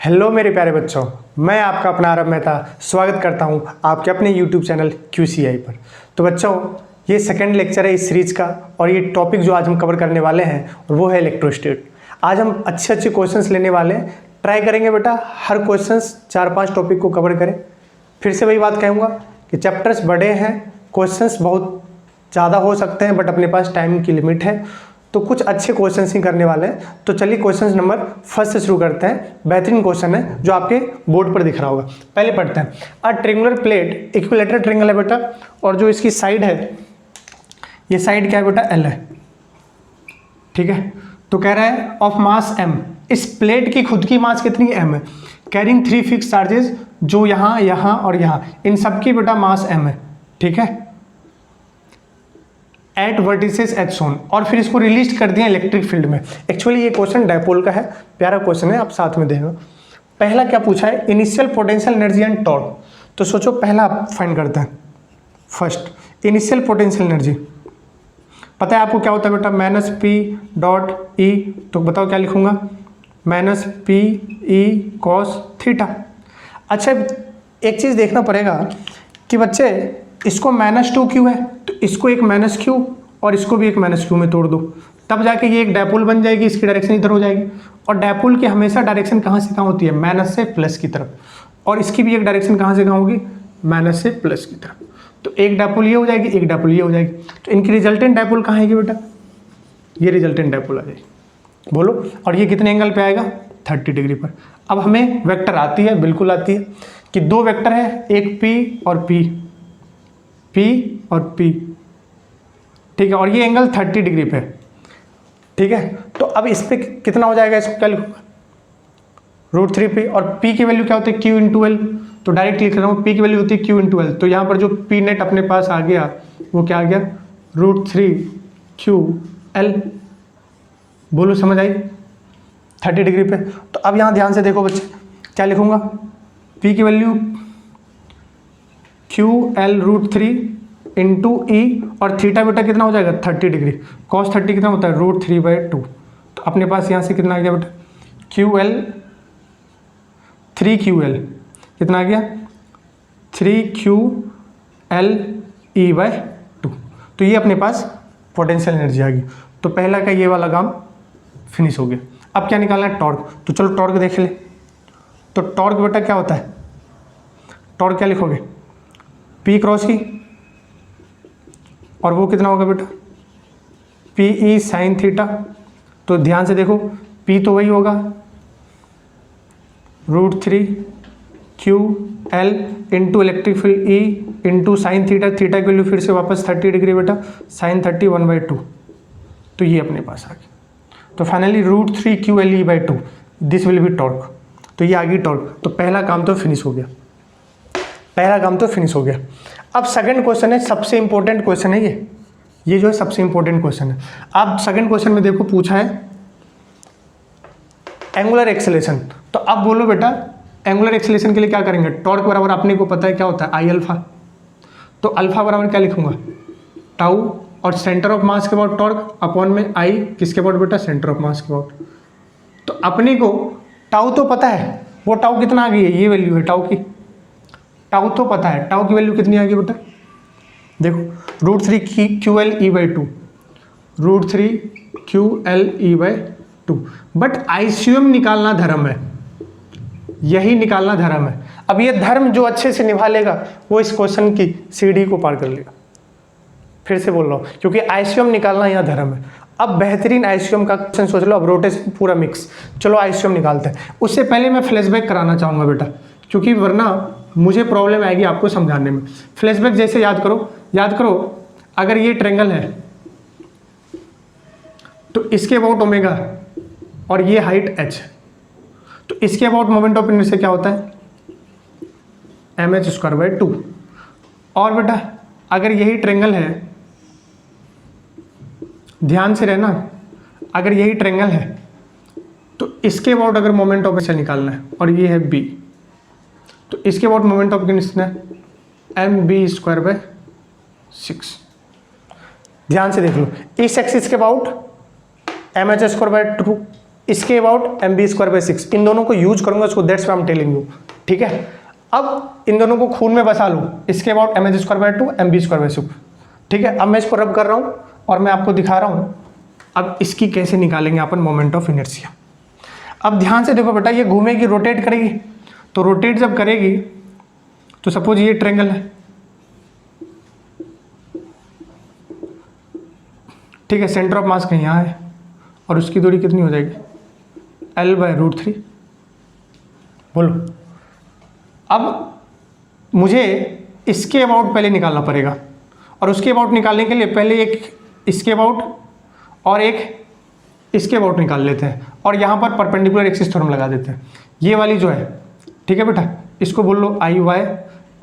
Hello मेरे प्यारे बच्चों, मैं आपका अपना आरव मेहता स्वागत करता हूं आपके अपने यूट्यूब चैनल QCI पर। तो बच्चों, ये सेकंड लेक्चर है इस सीरीज का और ये टॉपिक जो आज हम कवर करने वाले हैं वो है इलेक्ट्रोस्टेट। आज हम अच्छे क्वेश्चंस लेने वाले हैं। ट्राई करेंगे बेटा हर क्वेश्चंस 4-5 टॉपिक को कवर करें। फिर से वही बात कहूँगा कि चैप्टर्स बड़े हैं, क्वेश्चंस बहुत ज़्यादा हो सकते हैं, बट अपने पास टाइम की लिमिट है, तो कुछ अच्छे क्वेश्चंस ही करने वाले हैं। तो चलिए क्वेश्चन नंबर फर्स्ट से शुरू करते हैं। बेहतरीन क्वेश्चन है जो आपके बोर्ड पर दिख रहा होगा। पहले पढ़ते हैं। अ ट्रिंगुलर प्लेट इक्विलेटरल ट्रिंगल है बेटा, और जो इसकी साइड है, ये साइड क्या है बेटा, L है। ठीक है, तो कह रहा है ऑफ मास M, इस प्लेट की खुद की मास कितनी M है। कैरिंग 3 फिक्स चार्जेस, जो यहाँ यहाँ और यहाँ, इन सबकी बेटा मास M है। ठीक है, एट वर्टिसेस एच सोन, और फिर इसको रिलीज कर दिया इलेक्ट्रिक फील्ड में। एक्चुअली ये क्वेश्चन डायपोल का है, प्यारा क्वेश्चन है, आप साथ में देखो। पहला क्या पूछा है, initial potential energy and torque. तो सोचो पहला आप फाइंड करते हैं। फर्स्ट इनिशियल पोटेंशियल एनर्जी पता है आपको क्या होता है बेटा, माइनस पी डॉट ई। तो बताओ क्या लिखूंगा, minus P E cos theta. अच्छा, एक चीज़ देखना पड़ेगा कि बच्चे इसको -2 क्यों है, तो इसको एक -q और इसको भी एक -q में तोड़ दो, तब जाके ये एक डायपोल बन जाएगी। इसकी डायरेक्शन इधर हो जाएगी, और डायपोल की हमेशा डायरेक्शन कहाँ से कहाँ होती है, माइनस से प्लस की तरफ, और इसकी भी एक डायरेक्शन कहाँ से कहाँ होगी, माइनस से प्लस की तरफ। तो एक डायपोल ये हो जाएगी, एक डायपोल ये हो जाएगी। तो इनकी रिजल्टेंट डायपोल कहाँ आएगी बेटा, ये रिजल्टेंट डायपोल आ जाएगी। बोलो, और ये कितने एंगल पे आएगा, 30 डिग्री पर। अब हमें वेक्टर आती है, बिल्कुल आती है, कि दो वेक्टर है, एक P और P और P। ठीक है, और ये एंगल 30 डिग्री पे। ठीक है, तो अब इस पे कितना हो जाएगा, इसको क्या लिखूंगा, √3P, और P की वैल्यू क्या होती है, Q इंटू एल। तो डायरेक्ट लिख रहा हूँ, P की वैल्यू होती है Q इंटू एल। तो यहाँ पर जो P नेट अपने पास आ गया वो क्या आ गया, √3QL। बोलो समझ आई, 30 डिग्री पे। तो अब यहाँ ध्यान से देखो बच्चे, क्या लिखूंगा, P की वैल्यू QL √3 इंटू ई, और थीटा बेटा कितना हो जाएगा, 30 डिग्री। cos 30 कितना होता है, √3/2। तो अपने पास यहाँ से कितना आ गया बेटा, QL 3QL कितना आ गया, 3QLE/2। तो ये अपने पास पोटेंशियल एनर्जी आ गई। तो पहला का ये वाला काम फिनिश हो गया। अब क्या निकालना है, टॉर्क। तो चलो टॉर्क देख ले। तो टॉर्क बेटा क्या होता है, टॉर्क क्या लिखोगे, P क्रॉस की, और वो कितना होगा बेटा, PE साइन थीटा। तो ध्यान से देखो, P तो वही होगा, √3QL into electric field E into sine theta. Theta की वैल्यू फिर से वापस 30 डिग्री बेटा, साइन 30 1/2। तो ये अपने पास आ गया। तो finally √3QLE/2, this will be torque. तो ये आ गई टॉर्क। तो पहला काम तो फिनिश हो गया, पहला काम तो फिनिश हो गया। अब सेकंड क्वेश्चन है, सबसे इंपॉर्टेंट क्वेश्चन है ये जो है सबसे इंपॉर्टेंट क्वेश्चन है। अब सेकंड क्वेश्चन में देखो पूछा है एंगुलर एक्सेलेरेशन। तो अब बोलो बेटा, एंगुलर एक्सेलेरेशन के लिए क्या करेंगे, टॉर्क बराबर अपने को पता है क्या होता है, I अल्फा। तो अल्फा बराबर क्या लिखूंगा, टाउ, और सेंटर ऑफ मास के अबाउट टॉर्क अपॉन में I किसके अबाउट बेटा, सेंटर ऑफ मास के अबाउट। तो अपने को टाउ तो पता है, वो टाउ कितना आ गई है, ये वैल्यू है टाउ की, टाउ तो पता है, टाउ की वैल्यू कितनी आ गई बेटा, देखो √3QLE/2, √3QLE/2। बट आईसीएम निकालना धर्म है, यही निकालना धर्म है। अब ये धर्म जो अच्छे से निभा लेगा वो इस क्वेश्चन की सीढ़ी को पार कर लेगा। फिर से बोल रहा हूँ, क्योंकि आईसीएम निकालना यहाँ धर्म है। अब बेहतरीन आईसीएम का क्वेश्चन सोच लो, अब रोटेशन पूरा मिक्स। चलो आईसीएम निकालते हैं। उससे पहले मैं फ्लैशबैक कराना चाहूँगा बेटा, क्योंकि वरना मुझे प्रॉब्लम आएगी आपको समझाने में। फ्लैशबैक जैसे याद करो, अगर ये ट्रायंगल है तो इसके अबाउट ओमेगा और ये हाइट h है, तो इसके अबाउट मोमेंट ऑफ इनर्शिया क्या होता है, mh²/2। और बेटा अगर यही ट्रायंगल है, ध्यान से रहना, अगर यही ट्रायंगल है तो इसके अबाउट अगर मोमेंट ऑफ इनर्शिया निकालना है, और ये है b, तो इसके अबाउट मोमेंट ऑफ इनर्शिया है mb²/6। ध्यान से देख लो, इस एक्सिस के अबाउट mh²/2 इसके अबाउट mv²/6, इन दोनों को यूज करूंगा इसको, that's why I am telling you, ठीक है। अब इन दोनों को खून में बसा लूँ, इसके अबाउट mh²/2 mv²/6, ठीक है। अब मैं इसको रब कर रहा हूँ और मैं आपको दिखा रहा हूँ अब इसकी कैसे निकालेंगे अपन मोमेंट ऑफ इनर्शिया। अब ध्यान से देखो बेटा, ये घूमेगी, रोटेट करेगी, तो रोटेट जब करेगी तो सपोज ये ट्रायंगल है, ठीक है, सेंटर ऑफ मास कहीं यहाँ है और उसकी दूरी कितनी हो जाएगी, L/√3। बोलो, अब मुझे इसके अबाउट पहले निकालना पड़ेगा, और उसके अबाउट निकालने के लिए पहले एक इसके अबाउट और एक इसके अबाउट निकाल लेते हैं, और यहाँ पर परपेंडिकुलर एक्सिस थ्योरम लगा देते हैं। ये वाली जो है, ठीक है बेटा, इसको बोल लो IY,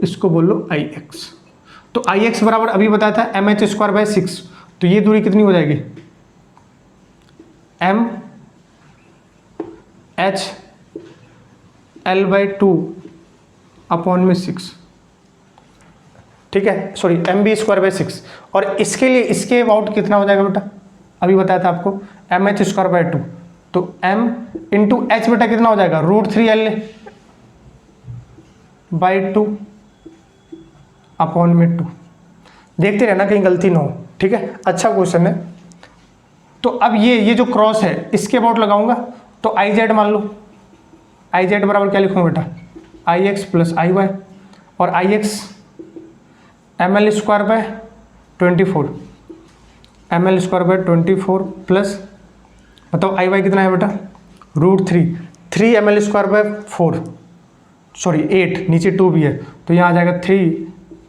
इसको बोल लो IX। तो IX बराबर अभी बताया था mh²/6, तो ये दूरी कितनी हो जाएगी, mh L/2/6, ठीक है, सॉरी mv²/6। और इसके लिए इसके अबाउट कितना हो जाएगा बेटा, अभी बताया था आपको mh²/2, तो m इंटू h बेटा कितना हो जाएगा, √3L/2/2। देखते रहना कहीं गलती ना हो, ठीक है, अच्छा क्वेश्चन है। तो अब ये जो क्रॉस है इसके अबाउट लगाऊंगा, तो IZ मान लो, IZ बराबर क्या लिखूंगा बेटा, IX + IY, और IX ml²/24, ml²/24 प्लस, बताओ IY कितना है बेटा, √3 ml²/4, सॉरी 8, नीचे 2 भी है, तो यहाँ आ जाएगा 3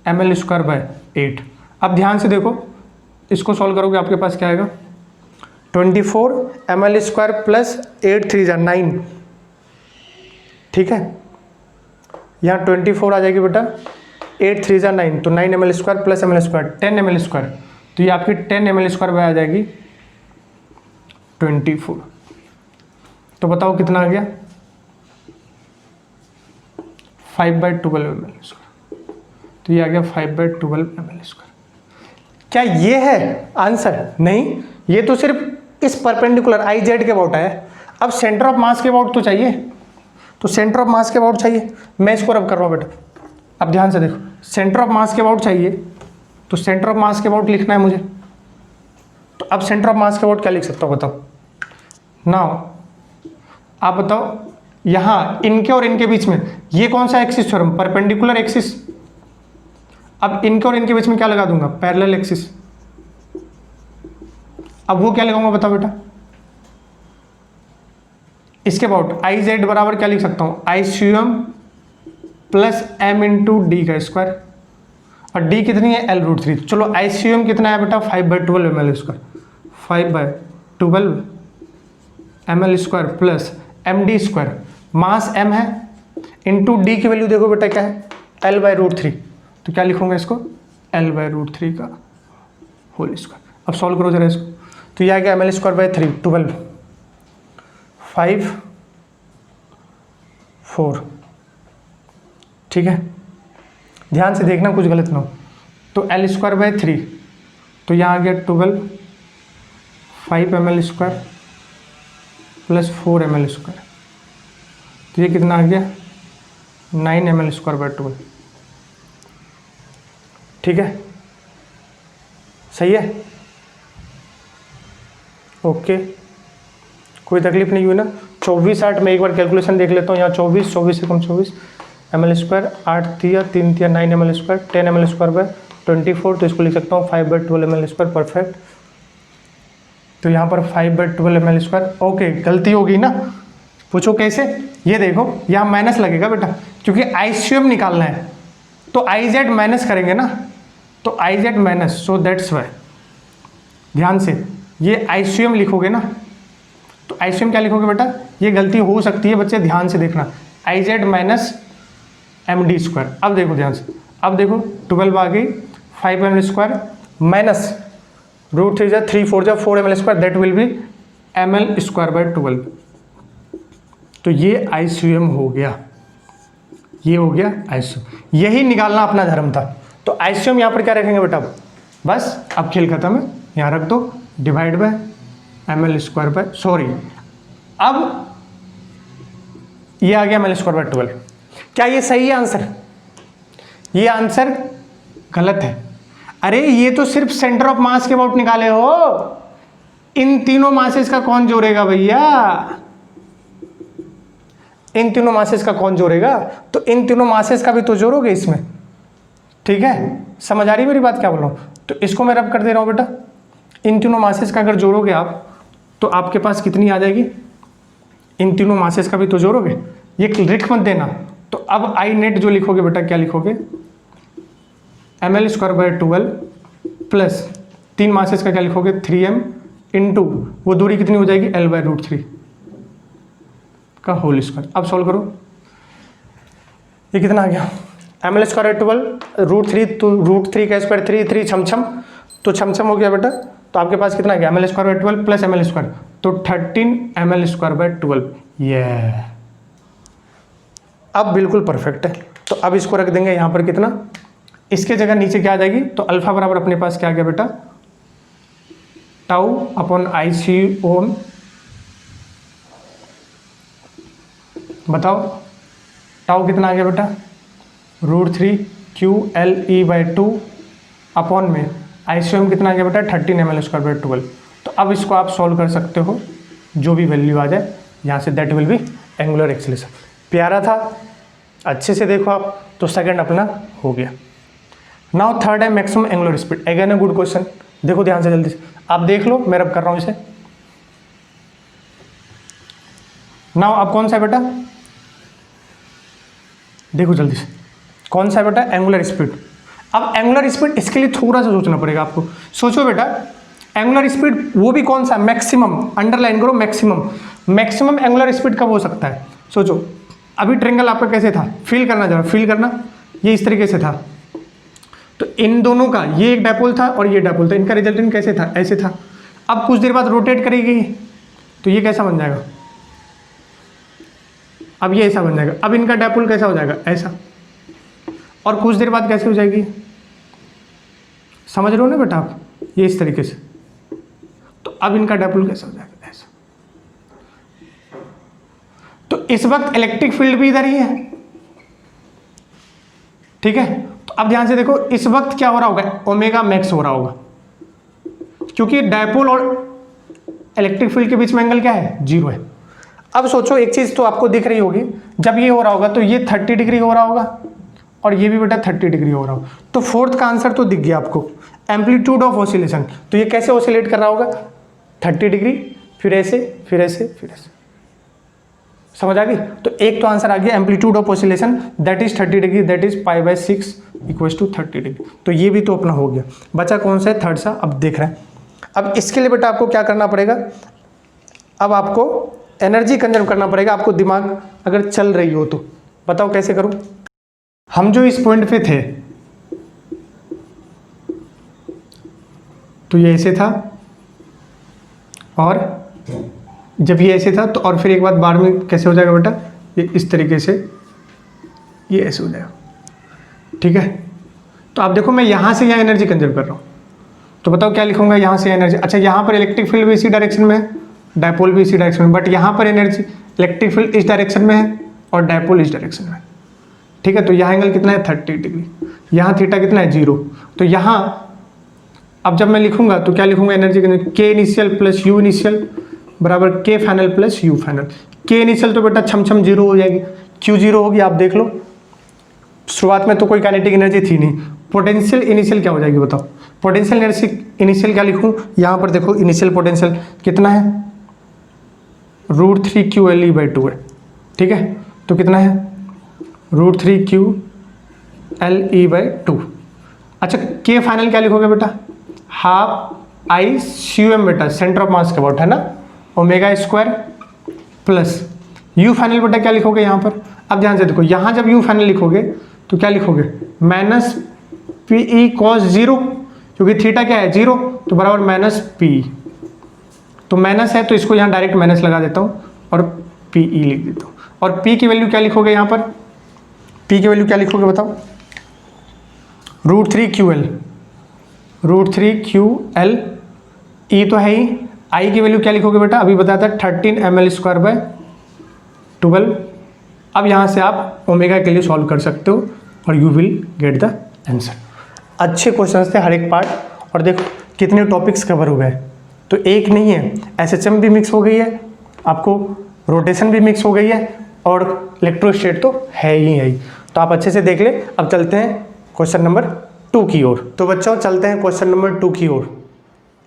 ml²/8। अब ध्यान से देखो, इसको सॉल्व करोगे आपके पास क्या आएगा, 24 ml² प्लस 8 3 जा 9, ठीक है, यहाँ 24 आ जाएगी बेटा, 8 3 जा 9, तो 9 ml² प्लस ml², 10 ml², तो ये आपकी 10 ml² आ जाएगी 24। तो बताओ कितना आ गया, 5/12 ml², तो ये आ गया 5/12 ml²। क्या ये है आंसर? नहीं, ये तो सिर्फ इस परपेंडिकुलर IZ के अबाउट है। अब सेंटर ऑफ मास के अबाउट तो चाहिए, तो सेंटर ऑफ मास के अबाउट चाहिए, मैं इसको रब कर रहा हूँ बेटा। अब ध्यान से देखो, सेंटर ऑफ मास के अबाउट चाहिए, तो सेंटर ऑफ मास के अबाउट लिखना है मुझे। तो अब सेंटर ऑफ मास के अबाउट क्या लिख सकता हूँ बताओ ना, आप बताओ, यहाँ इनके और इनके बीच में ये कौन सा एक्सिस थ्योरम, परपेंडिकुलर एक्सिस। अब इनके और इनके बीच में क्या लगा दूंगा, पैरेलल एक्सिस। अब वो क्या लगाऊंगा बताओ बेटा, इसके अबाउट IZ बराबर क्या लिख सकता हूं, ICM plus m into D का स्क्वायर, और d कितनी है L√3। चलो ICM कितना है बेटा, 5/12 ml², 5/12 ml² प्लस md², मास m है, इंटू d की वैल्यू देखो बेटा क्या है, L/√3, तो क्या लिखूंगा इसको, L/√3 का होल स्क्वायर। अब सॉल्व करो जरा इसको, तो यह आ गया ml²/3, 12, 5 4, ठीक है, ध्यान से देखना कुछ गलत ना हो। तो L²/3, तो यहाँ आ गया 12, 5 ml² प्लस 4 ml², तो ये कितना आ गया, 9 ml²/12, ठीक है, सही है, ओके, कोई तकलीफ नहीं हुई ना। 24 8 में एक बार कैलकुलेशन देख लेता हूँ, यहाँ 24 24 से कम 24 ml², 8 3 3 9 ml², 10 ml²/24, तो इसको लिख सकता हूँ 5/12 ml², परफेक्ट। तो यहाँ पर 5/12 ml², ओके, गलती हो गई ना, पूछो कैसे, ये देखो यहाँ माइनस लगेगा बेटा, क्योंकि ICM निकालना है, तो IZ माइनस करेंगे ना, तो IZ minus, so that's why. ध्यान से ये ICM लिखोगे ना, तो ICM क्या लिखोगे बेटा, ये गलती हो सकती है बच्चे, ध्यान से देखना, IZ माइनस md²। अब देखो ध्यान से, अब देखो 12 आ गई, 5 ml² माइनस √3 जा 3 4 जा 4 ml², that will B ml²/12, तो ये ICM हो गया, ये हो गया ICM, यही निकालना अपना धर्म था। तो ICM यहाँ पर क्या रखेंगे बेटा, बस अब खेल खत्म है, यहाँ रख दो, divide by ml² bye, sorry अब ये आ गया ml²/12। क्या ये सही है आंसर? ये आंसर गलत है। अरे ये तो सिर्फ सेंटर ऑफ मास के अबाउट निकाले हो, इन तीनों मासेस का कौन जोड़ेगा भैया? इन तीनों मासेस का कौन जोड़ेगा? तो इन तीनों मासेस का भी तो जोड़ोगे इसमें, ठीक है? समझ आ रही मेरी बात क्या बोल रहा हूँ? तो इसको मैं रब कर दे रहा हूँ बेटा, इन तीनों मासेस का अगर जोड़ोगे आप तो आपके पास कितनी आ जाएगी? इन तीनों मासेस का भी तो जोड़ोगे, ये रिक मत देना। तो अब आई नेट जो लिखोगे बेटा, क्या लिखोगे? ml²/12 प्लस 3 मासेस का क्या लिखोगे? 3m इंटू वो दूरी कितनी हो जाएगी? L/√3 का होल स्क्वायर। अब सॉल्व करो, ये कितना आ गया? ml²/12 √3 तो √3 का स्क्वायर 3 छम तो छम हो गया बेटा। तो आपके पास कितना आ गया? ml²/12 प्लस ml², तो 13 ml²/12। ये अब बिल्कुल परफेक्ट है। तो अब इसको रख देंगे यहाँ पर कितना, इसके जगह नीचे क्या आ जाएगी? तो अल्फा बराबर अपने पास क्या आ गया बेटा? टाउ अपॉन IC ओम। बताओ टाउ कितना आ गया बेटा? √3 QLE/2 अपॉन में ICOM कितना आ गया बेटा? 13 ml²/12। तो अब इसको आप सॉल्व कर सकते हो, जो भी वैल्यू आ जाए यहाँ से, that will B angular acceleration. प्यारा था, अच्छे से देखो आप, तो सेकंड अपना हो गया। नाउ थर्ड है maximum angular speed. Again a good question, देखो ध्यान से, जल्दी से आप देख लो, मैं रब कर रहा हूँ इसे। नाउ अब कौन सा है बेटा? देखो जल्दी से, कौन सा है बेटा? Angular speed. अब एंगुलर स्पीड, इसके लिए थोड़ा सा सोचना पड़ेगा आपको। सोचो बेटा, एंगुलर स्पीड वो भी कौन सा? मैक्सिमम, अंडरलाइन करो मैक्सिमम। मैक्सिमम एंगुलर स्पीड कब हो सकता है? सोचो, अभी ट्रेंगल आपका कैसे था? फील करना, जरा फील करना, ये इस तरीके से था। तो इन दोनों का, ये एक डायपोल था और ये डायपोल था, इनका रिजल्टेंट कैसे था? ऐसे था। अब कुछ देर बाद रोटेट करेगी तो ये कैसा बन जाएगा? अब ये ऐसा बन जाएगा। अब इनका डायपोल कैसा हो जाएगा? ऐसा। और कुछ देर बाद कैसे हो जाएगी? समझ रहे हो ना बेटा आप? ये इस तरीके से। तो अब इनका डायपोल कैसा हो जाएगा? ऐसा। तो इस वक्त इलेक्ट्रिक फील्ड भी इधर ही है, ठीक है? तो अब ध्यान से देखो, इस वक्त क्या हो रहा होगा? ओमेगा मैक्स हो रहा होगा, क्योंकि डायपोल और इलेक्ट्रिक फील्ड के बीच में एंगल क्या है? 0 है। अब सोचो, एक चीज तो आपको दिख रही होगी, जब ये हो रहा होगा तो ये 30 डिग्री हो रहा होगा और ये भी बेटा 30 डिग्री हो रहा होगा। तो फोर्थ का आंसर तो दिख गया आपको, एम्पलीट्यूड ऑफ ऑसिलेशन। तो ये कैसे ऑसिलेट कर रहा होगा? 30 डिग्री, फिर ऐसे, फिर ऐसे, फिर ऐसे। समझ आ गई? तो एक तो आंसर आ गया, amplitude of oscillation that is 30 degree, that is π/6 = 30 degree. तो ये भी तो अपना हो गया। बचा कौन सा है? थर्ड सा। अब देख रहे हैं, अब इसके लिए बेटा आपको क्या करना पड़ेगा? अब आपको एनर्जी कंजर्व करना पड़ेगा। आपको दिमाग अगर चल रही हो तो बताओ कैसे करूं? हम जो इस पॉइंट पे थे तो ये ऐसे था, और जब ये ऐसे था तो, और फिर एक बार बार में कैसे हो जाएगा बेटा? ये इस तरीके से, ये ऐसे हो जाएगा, ठीक है? तो आप देखो, मैं यहाँ से यहाँ एनर्जी कंजर्व कर रहा हूँ, तो बताओ क्या लिखूंगा यहाँ से एनर्जी? अच्छा, यहाँ पर इलेक्ट्रिक फील्ड भी इसी डायरेक्शन में है, डायपोल भी इसी डायरेक्शन में, बट यहाँ पर एनर्जी, इलेक्ट्रिक फील्ड इस डायरेक्शन में है और डायपोल इस डायरेक्शन में है, ठीक है? तो यहाँ एंगल कितना है? 30 डिग्री। यहाँ थीटा कितना है? 0। तो यहाँ अब जब मैं लिखूंगा तो क्या लिखूंगा? एनर्जी के इनिशियल प्लस यू इनिशियल बराबर के फाइनल प्लस यू फाइनल। के इनिशियल तो बेटा छम 0 हो जाएगी, क्यों 0 होगी? आप देख लो, शुरुआत में तो कोई काइनेटिक एनर्जी थी नहीं। पोटेंशियल इनिशियल क्या हो जाएगी बताओ? पोटेंशियल एनर्जी इनिशियल क्या लिखूं? यहाँ पर देखो, इनिशियल पोटेंशियल कितना है? √3 QLE/2 है, ठीक है? तो कितना है? √3 QLE/2। अच्छा, के फाइनल क्या लिखोगे बेटा? हाफ ICOM बेटा, सेंटर ऑफ मास के अबाउट है ना, ω² प्लस यू फाइनल बेटा क्या लिखोगे यहाँ पर? अब ध्यान से देखो, यहाँ जब यू फाइनल लिखोगे तो क्या लिखोगे? -PE cos 0, क्योंकि थीटा क्या है? 0, तो बराबर -PE। तो माइनस है तो इसको यहाँ डायरेक्ट माइनस लगा देता हूँ और PE लिख देता हूँ। और P की वैल्यू क्या लिखोगे यहाँ पर? P की वैल्यू क्या लिखोगे बताओ? √3 QL, √3 QL, E तो है ही, आई की वैल्यू क्या लिखोगे बेटा, अभी बताया था 13 ml/12। अब यहाँ से आप ओमेगा के लिए सॉल्व कर सकते हो और you will get the answer. अच्छे क्वेश्चंस थे हर एक पार्ट, और देखो कितने टॉपिक्स कवर हो गए। तो एक नहीं है, एसएचएम भी मिक्स हो गई है, आपको रोटेशन भी मिक्स हो गई है, और इलेक्ट्रोस्टेट तो है ही। तो आप अच्छे से देख ले। अब चलते हैं क्वेश्चन नंबर 2 की ओर। तो बच्चों चलते हैं क्वेश्चन नंबर 2 की ओर।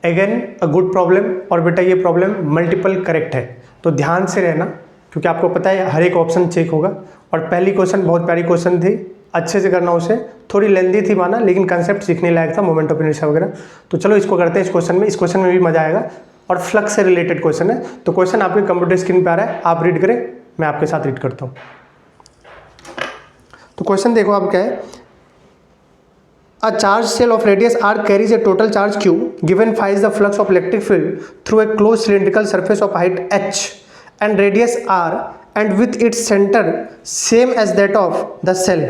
अगेन अ गुड प्रॉब्लम, और बेटा ये प्रॉब्लम मल्टीपल करेक्ट है, तो ध्यान से रहना, क्योंकि आपको पता है हर एक ऑप्शन चेक होगा। और पहली क्वेश्चन बहुत प्यारी क्वेश्चन थी, अच्छे से करना उसे, थोड़ी लेंदी थी माना, लेकिन कंसेप्ट सीखने लायक था, मोमेंट ऑफ इनर्शिया वगैरह। तो चलो इसको करते हैं इस क्वेश्चन में। इस क्वेश्चन में भी मजा आएगा, और फ्लक्स से रिलेटेड क्वेश्चन है। तो क्वेश्चन आपके कंप्यूटर स्क्रीन पर आ रहा है, आप रीड करें, मैं आपके साथ रीड करता हूँ। तो क्वेश्चन देखो आप क्या है। A charged cell of radius r carries a total charge q, given phi is the flux of electric field through a closed cylindrical surface of height h and radius r, and with its center same as that of the cell.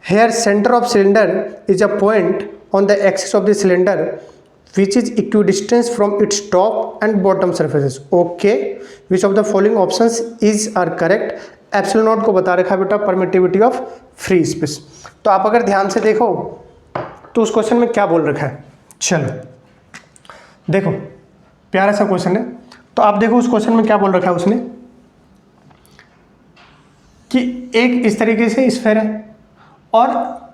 Here center of cylinder is a point on the axis of the cylinder which is equidistant from its top and bottom surfaces. Okay, which of the following options are correct? Epsilon not को बता रखा है बेटा permittivity of free space. तो आप अगर ध्यान से देखो तो उस क्वेश्चन में क्या बोल रखा है, चलो देखो, प्यारा सा क्वेश्चन है। तो आप देखो उस क्वेश्चन में क्या बोल रखा है उसने, कि एक इस तरीके से स्फीयर है, और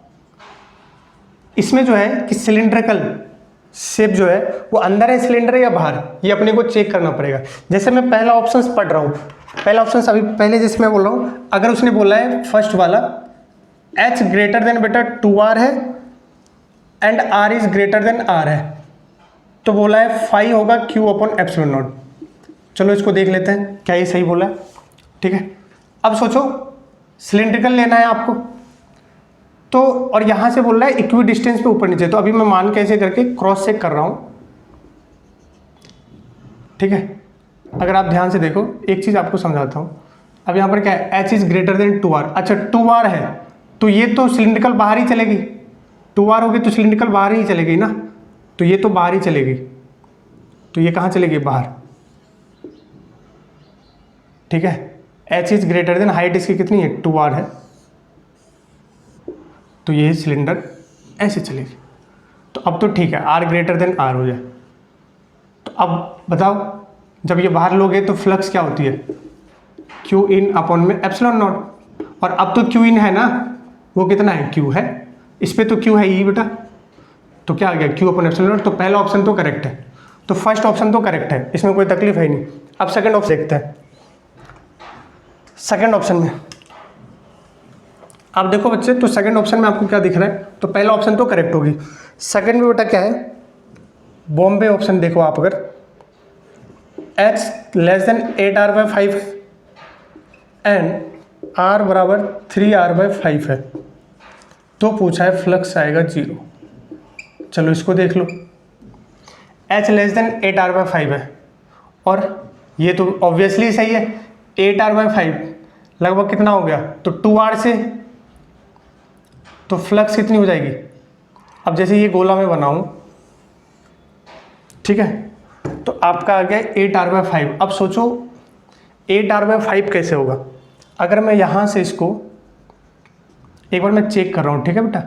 इसमें जो है कि सिलिंड्रिकल शेप जो है वो अंदर है सिलेंडर या बाहर, ये अपने को चेक करना पड़ेगा। जैसे मैं पहला ऑप्शन पढ़ रहा हूँ, पहला ऑप्शन अभी पहले जैसे मैं बोल रहा हूँ, अगर उसने बोला है फर्स्ट वाला h ग्रेटर देन बेटा 2r है and r is greater than r है, तो बोला है फाई होगा q अपॉन एप्सिलॉन नॉट। चलो इसको देख लेते हैं क्या ये सही बोला है, ठीक है। अब सोचो सिलिंड्रिकल लेना है आपको, तो और यहाँ से बोल रहा है इक्वी डिस्टेंस पे ऊपर नीचे, तो अभी मैं मान कैसे करके क्रॉस चेक कर रहा हूँ, ठीक है। अगर आप ध्यान से देखो एक चीज़ आपको समझाता हूँ। अब यहाँ पर क्या है, h is greater than 2r। अच्छा 2r है तो ये तो सिलिंड्रिकल बाहर ही चलेगी, 2r होगी तो सिलिंड्रिकल बाहर ही चलेगी ना, तो ये तो बाहर ही चलेगी, तो ये कहाँ चलेगी, बाहर, ठीक है। h is greater than, height इसकी कितनी है 2r है, तो ये सिलेंडर ऐसे चलेगी। तो अब तो ठीक है, r ग्रेटर देन r हो जाए। तो अब बताओ जब ये बाहर लोगे तो फ्लक्स क्या होती है, q इन अपॉन में एप्सिलॉन नॉट, और अब तो q इन है ना, वो कितना है q है, इस पे तो q है ही बेटा, तो क्या आ गया q अपॉन एप्सिलॉन नॉट। तो पहला ऑप्शन तो करेक्ट है, तो फर्स्ट ऑप्शन तो करेक्ट है, इसमें कोई तकलीफ है नहीं। अब सेकंड ऑप्शन देखते हैं। सेकंड ऑप्शन में आप देखो बच्चे, तो सेकंड ऑप्शन में आपको क्या दिख रहा है, तो पहला ऑप्शन तो करेक्ट होगी। सेकंड में बेटा क्या है, बॉम्बे ऑप्शन देखो आप, अगर h less than 8r/5 and r बराबर 3r/5 है, तो पूछा है फ्लक्स आएगा 0। चलो इसको देख लो, h लेस देन 8r/5 है, और ये तो ऑब्वियसली सही है, 8r/5 लगभग कितना हो गया, तो 2r से, तो फ्लक्स कितनी हो जाएगी। अब जैसे ये गोला में बनाऊं, ठीक है, तो आपका आ गया 8r/5। अब सोचो 8r/5 कैसे होगा, अगर मैं यहाँ से इसको एक बार मैं चेक कर रहा हूँ, ठीक है बेटा,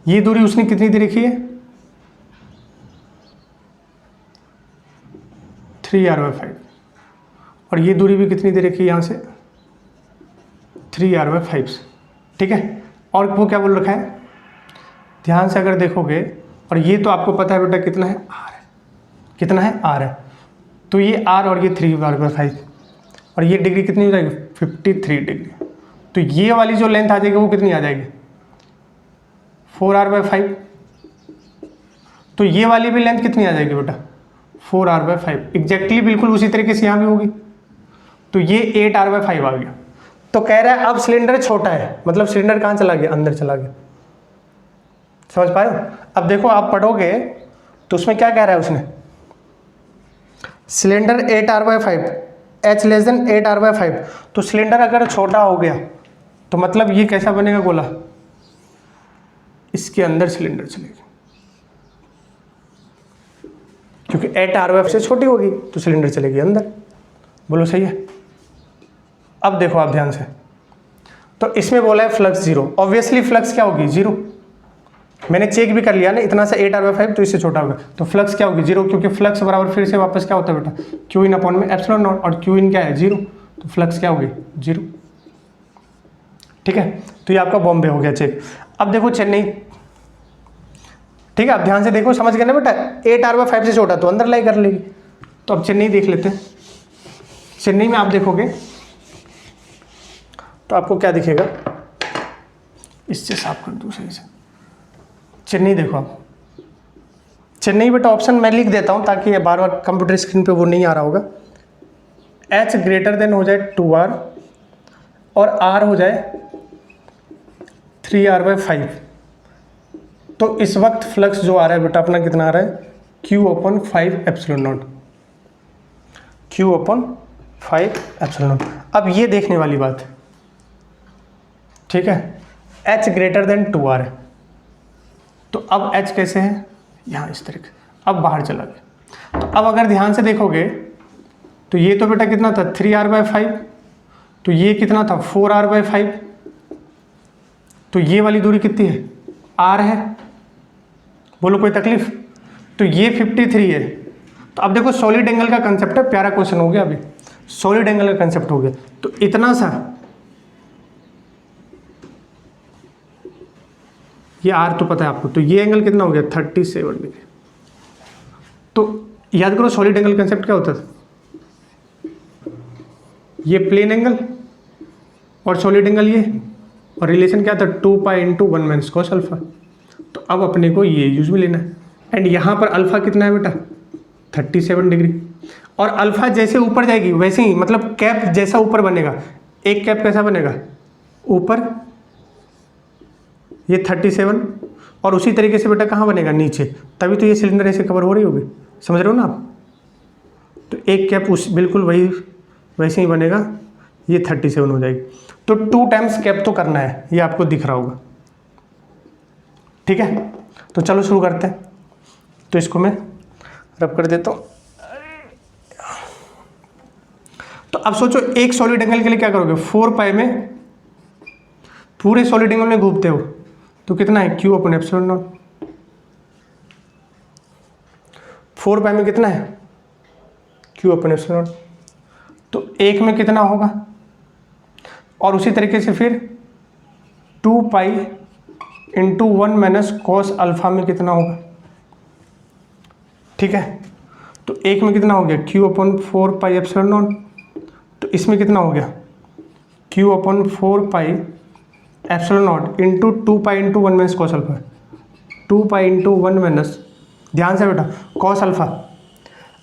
ये दूरी उसने कितनी दे रखी है 3r/5, और ये दूरी भी कितनी दे रखी है यहाँ से 3r/5, ठीक है। और वो क्या बोल रखा है, ध्यान से अगर देखोगे, और ये तो आपको पता है बेटा कितना है r है, कितना है r है, तो ये r और ये 3r/5, और ये डिग्री कितनी हो जाएगी 53 डिग्री, तो ये वाली जो लेंथ आ जाएगी वो कितनी आ जाएगी 4r/5, तो ये वाली भी लेंथ कितनी आ जाएगी बेटा 4r/5, एग्जैक्टली बिल्कुल उसी तरीके से यहाँ भी होगी, तो ये 8r/5 आ गया। तो कह रहा है अब सिलेंडर छोटा है, मतलब सिलेंडर कहाँ चला गया, अंदर चला गया, समझ पाए हो। अब देखो आप पढ़ोगे तो उसमें क्या कह रहा है उसने, cylinder 8r/5, h less than 8r/5, तो सिलेंडर अगर छोटा हो गया तो मतलब ये कैसा बनेगा गोला, इसके अंदर सिलेंडर चलेगा, क्योंकि एट आर वाई से छोटी होगी तो सिलेंडर चलेगी अंदर। बोलो सही है। अब देखो आप ध्यान से, तो इसमें बोला है फ्लक्स जीरो, ऑब्वियसली फ्लक्स क्या होगी जीरो। मैंने चेक भी कर लिया ना, इतना सा 8r/5 तो इससे छोटा होगा, तो फ्लक्स क्या होगी जीरो, क्योंकि फ्लक्स बराबर फिर से वापस क्या होता है बेटा, क्यू इन अपॉन में एप्सिलॉन नॉट, और क्यू इन क्या है जीरो, तो फ्लक्स क्या होगी जीरो। ठीक है, तो ये आपका बॉम्बे हो गया चेक। अब देखो चेन्नई, ठीक है, आप ध्यान से देखो, समझ गए ना बेटा, 8r/5 से छोटा तो अंदर लाई कर लेगी। तो अब चेन्नई देख लेते हैं। चेन्नई में आप देखोगे तो आपको क्या दिखेगा, इससे साफ कर दूँ सही से। चेन्नई देखो आप, चेन्नई बेटा ऑप्शन मैं लिख देता हूँ ताकि बार बार कंप्यूटर स्क्रीन पे वो नहीं आ रहा होगा। H ग्रेटर देन हो जाए 2r और R हो जाए 3r/5, तो इस वक्त फ्लक्स जो आ रहा है बेटा अपना कितना आ रहा है, Q/5 epsilon not, Q/5 epsilon not. अब ये देखने वाली बात, ठीक है, H ग्रेटर देन 2r है, तो अब H कैसे है, यहाँ इस तरीके, अब बाहर चला गया। तो अब अगर ध्यान से देखोगे तो ये तो बेटा कितना था 3r/5, तो ये कितना था 4r/5, तो ये वाली दूरी कितनी है r है, बोलो कोई तकलीफ, तो ये 53 है। तो अब देखो सॉलिड एंगल का कंसेप्ट है, प्यारा क्वेश्चन हो गया, अभी सॉलिड एंगल का कंसेप्ट हो गया, तो इतना सा ये r तो पता है आपको, तो ये एंगल कितना हो गया 37 डिग्री। तो याद करो सॉलिड एंगल कंसेप्ट क्या होता था, ये प्लेन एंगल और सॉलिड एंगल ये, और रिलेशन क्या था 2π × 1 - cos अल्फा। तो अब अपने को ये यूज भी लेना है, एंड यहाँ पर अल्फा कितना है बेटा 37 डिग्री, और अल्फा जैसे ऊपर जाएगी वैसे ही, मतलब कैप जैसा ऊपर बनेगा, एक कैप कैसा बनेगा ऊपर ये 37, और उसी तरीके से बेटा कहाँ बनेगा नीचे, तभी तो ये सिलेंडर ऐसे कवर हो रही होगी, समझ रहे हो ना आप। तो एक कैप उस बिल्कुल वही वैसे ही बनेगा, ये 37 हो जाएगी। तो 2 टाइम्स कैप तो करना है, ये आपको दिख रहा होगा। ठीक है, तो चलो शुरू करते हैं। तो इसको मैं रब कर देता हूँ। तो अब सोचो एक सॉलिड एंगल के लिए क्या करोगे, 4π में पूरे सॉलिड एंगल में घूमते हो तो कितना है Q/ε0, 4π में कितना है Q/ε0, तो एक में कितना होगा, और उसी तरीके से फिर 2π × 1 - cos अल्फा में कितना होगा। ठीक है, तो एक में कितना हो गया Q/4πε0, तो इसमें कितना हो गया Q/4πε0 × 2π × 1 - cos अल्फा, 2π × 1 - ध्यान से बेटा cos अल्फा,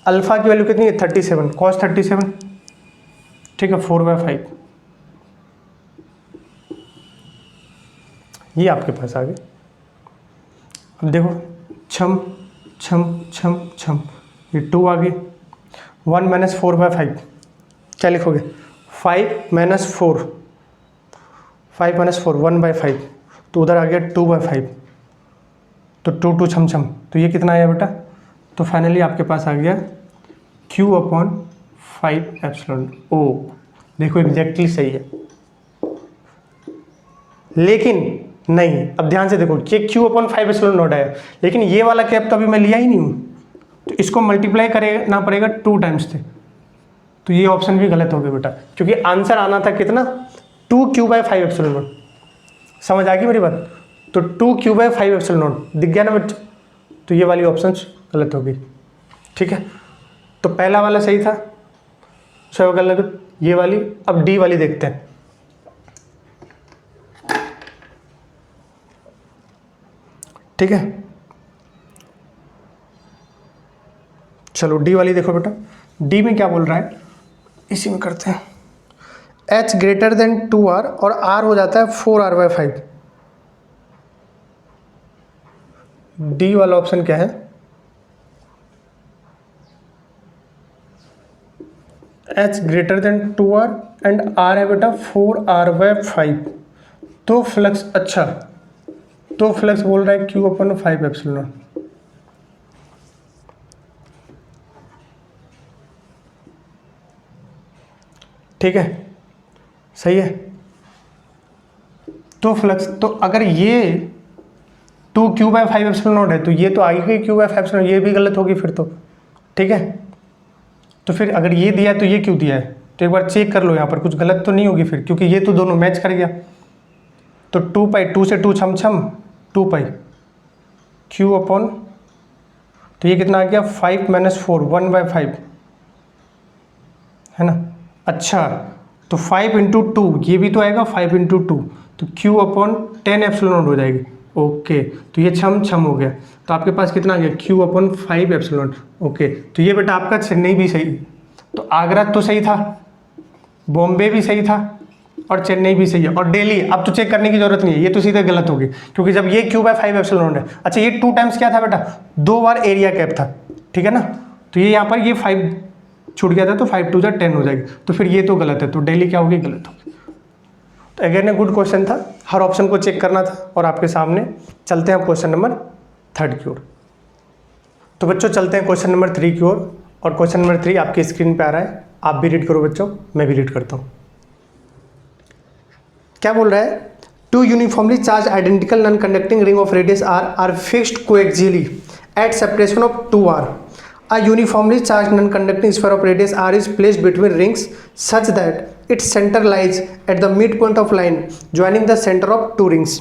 अल्फा की वैल्यू कितनी है 37, cos 37, ठीक है 4/5, ये आपके पास आ गए। अब देखो छम छम छम छम, ये 2 आ गए, 1 - 4/5 क्या लिखोगे 5 - 4, 5 - 4 1/5, तो उधर आ गया 2/5, तो 2 छम छम, तो ये कितना आया बेटा, तो फाइनली आपके पास आ गया Q/5 एप्सिलॉन ओ। देखो एग्जैक्टली सही है, लेकिन नहीं, अब ध्यान से देखो ये Q/5 एप्सिलॉन नॉट है, लेकिन ये वाला कैप तो अभी मैं लिया ही नहीं हूँ, तो इसको मल्टीप्लाई करना पड़ेगा 2 टाइम्स से, तो ये ऑप्शन भी गलत हो गया बेटा, क्योंकि आंसर आना था कितना 2Q/5 एप्सिलॉन नॉट। समझ आ गई मेरी बात, तो 2Q/5 एप्सिलॉन नॉट दिख गया ना बच्चों, तो ये वाली ऑप्शन गलत हो गई। ठीक है, तो पहला वाला सही था, सही गलत ये वाली। अब डी वाली देखते हैं। ठीक है, चलो डी वाली देखो बेटा, डी में क्या बोल रहा है, इसी में करते हैं। H ग्रेटर देन 2r और r हो जाता है 4r/5। डी वाला ऑप्शन क्या है, H greater than 2r and r है बेटा 4r/5, तो फ्लक्स, अच्छा तो फ्लक्स बोल रहा है Q/5 एप्सिलॉन। ठीक है, सही है। तो फ्लक्स, तो अगर ये 2q/5 है तो ये तो आगे ही q/5, ये भी गलत होगी फिर तो, ठीक है। तो फिर अगर ये दिया है तो ये क्यों दिया है, तो एक बार चेक कर लो यहाँ पर कुछ गलत तो नहीं होगी फिर, क्योंकि ये तो दोनों मैच कर गया। तो 2 2 से 2 छम छम 2 q/, तो ये कितना आ गया 5 - 4 1/5 है ना। अच्छा, तो 5 × 2 ये भी तो आएगा 5 × 2, तो q/10ε हो जाएगी। ओके, तो ये छम छम हो गया, तो आपके पास कितना आ गया q/5ε। ओके, तो ये बेटा आपका चेन्नई भी सही, तो आगरा तो सही था, बॉम्बे भी सही था और चेन्नई भी सही है, और दिल्ली अब तो चेक करने की जरूरत नहीं है, ये तो सीधे गलत होगी, क्योंकि जब ये q/5ε है। अच्छा, ये 2 टाइम्स क्या था बेटा, 2 बार एरिया कैप था, ठीक है ना। तो ये यहाँ पर ये 5 छूट गया था, तो 5 × 2 = 10 हो जाएगी, तो फिर ये तो गलत है, तो दिल्ली क्या होगी, गलत होगी। तो अगेन गुड क्वेश्चन था, हर ऑप्शन को चेक करना था और आपके सामने। चलते हैं क्वेश्चन नंबर 3 की ओर। तो बच्चों चलते हैं क्वेश्चन नंबर 3 की ओर, और क्वेश्चन नंबर 3 आपकी स्क्रीन पे आ रहा है, आप भी रीड करो बच्चों, मैं भी रीड करता हूँ। क्या बोल रहा है, 2 uniformly charge identical non conducting ring of radius R fixed coaxially at separation of 2r। A uniformly charged non-conducting sphere of radius r is placed between rings such that its center lies at the midpoint of line joining the center of 2 rings.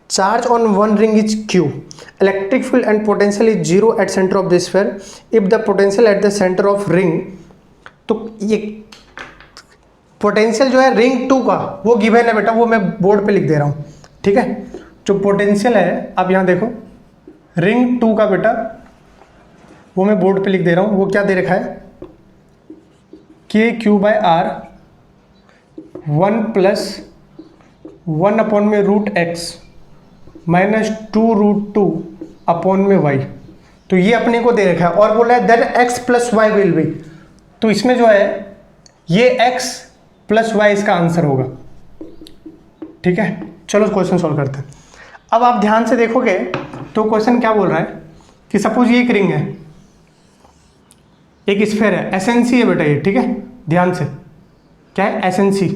Charge on one ring is q. Electric field and potential is 0 at center of the sphere. If the potential at the center of ring, तो ये potential जो है ring 2 का वो given है बेटा, वो मैं बोर्ड पे लिख दे रहा हूँ, ठीक है। जो पोटेंशियल है, आप यहाँ देखो, रिंग 2 का बेटा वो मैं बोर्ड पे लिख दे रहा हूँ, वो क्या दे रखा है, KQ/R 1 + 1/√x - 2√2/y। तो ये अपने को दे रखा है, और बोला है then x + y will be, तो इसमें जो है ये x + y इसका आंसर होगा, ठीक है। चलो क्वेश्चन सॉल्व करते हैं। अब आप ध्यान से देखोगे तो क्वेश्चन क्या बोल रहा है कि सपोज ये एक रिंग है, एक स्फीयर है, SNC है बेटा ये, ठीक है। ध्यान से, क्या है SNC,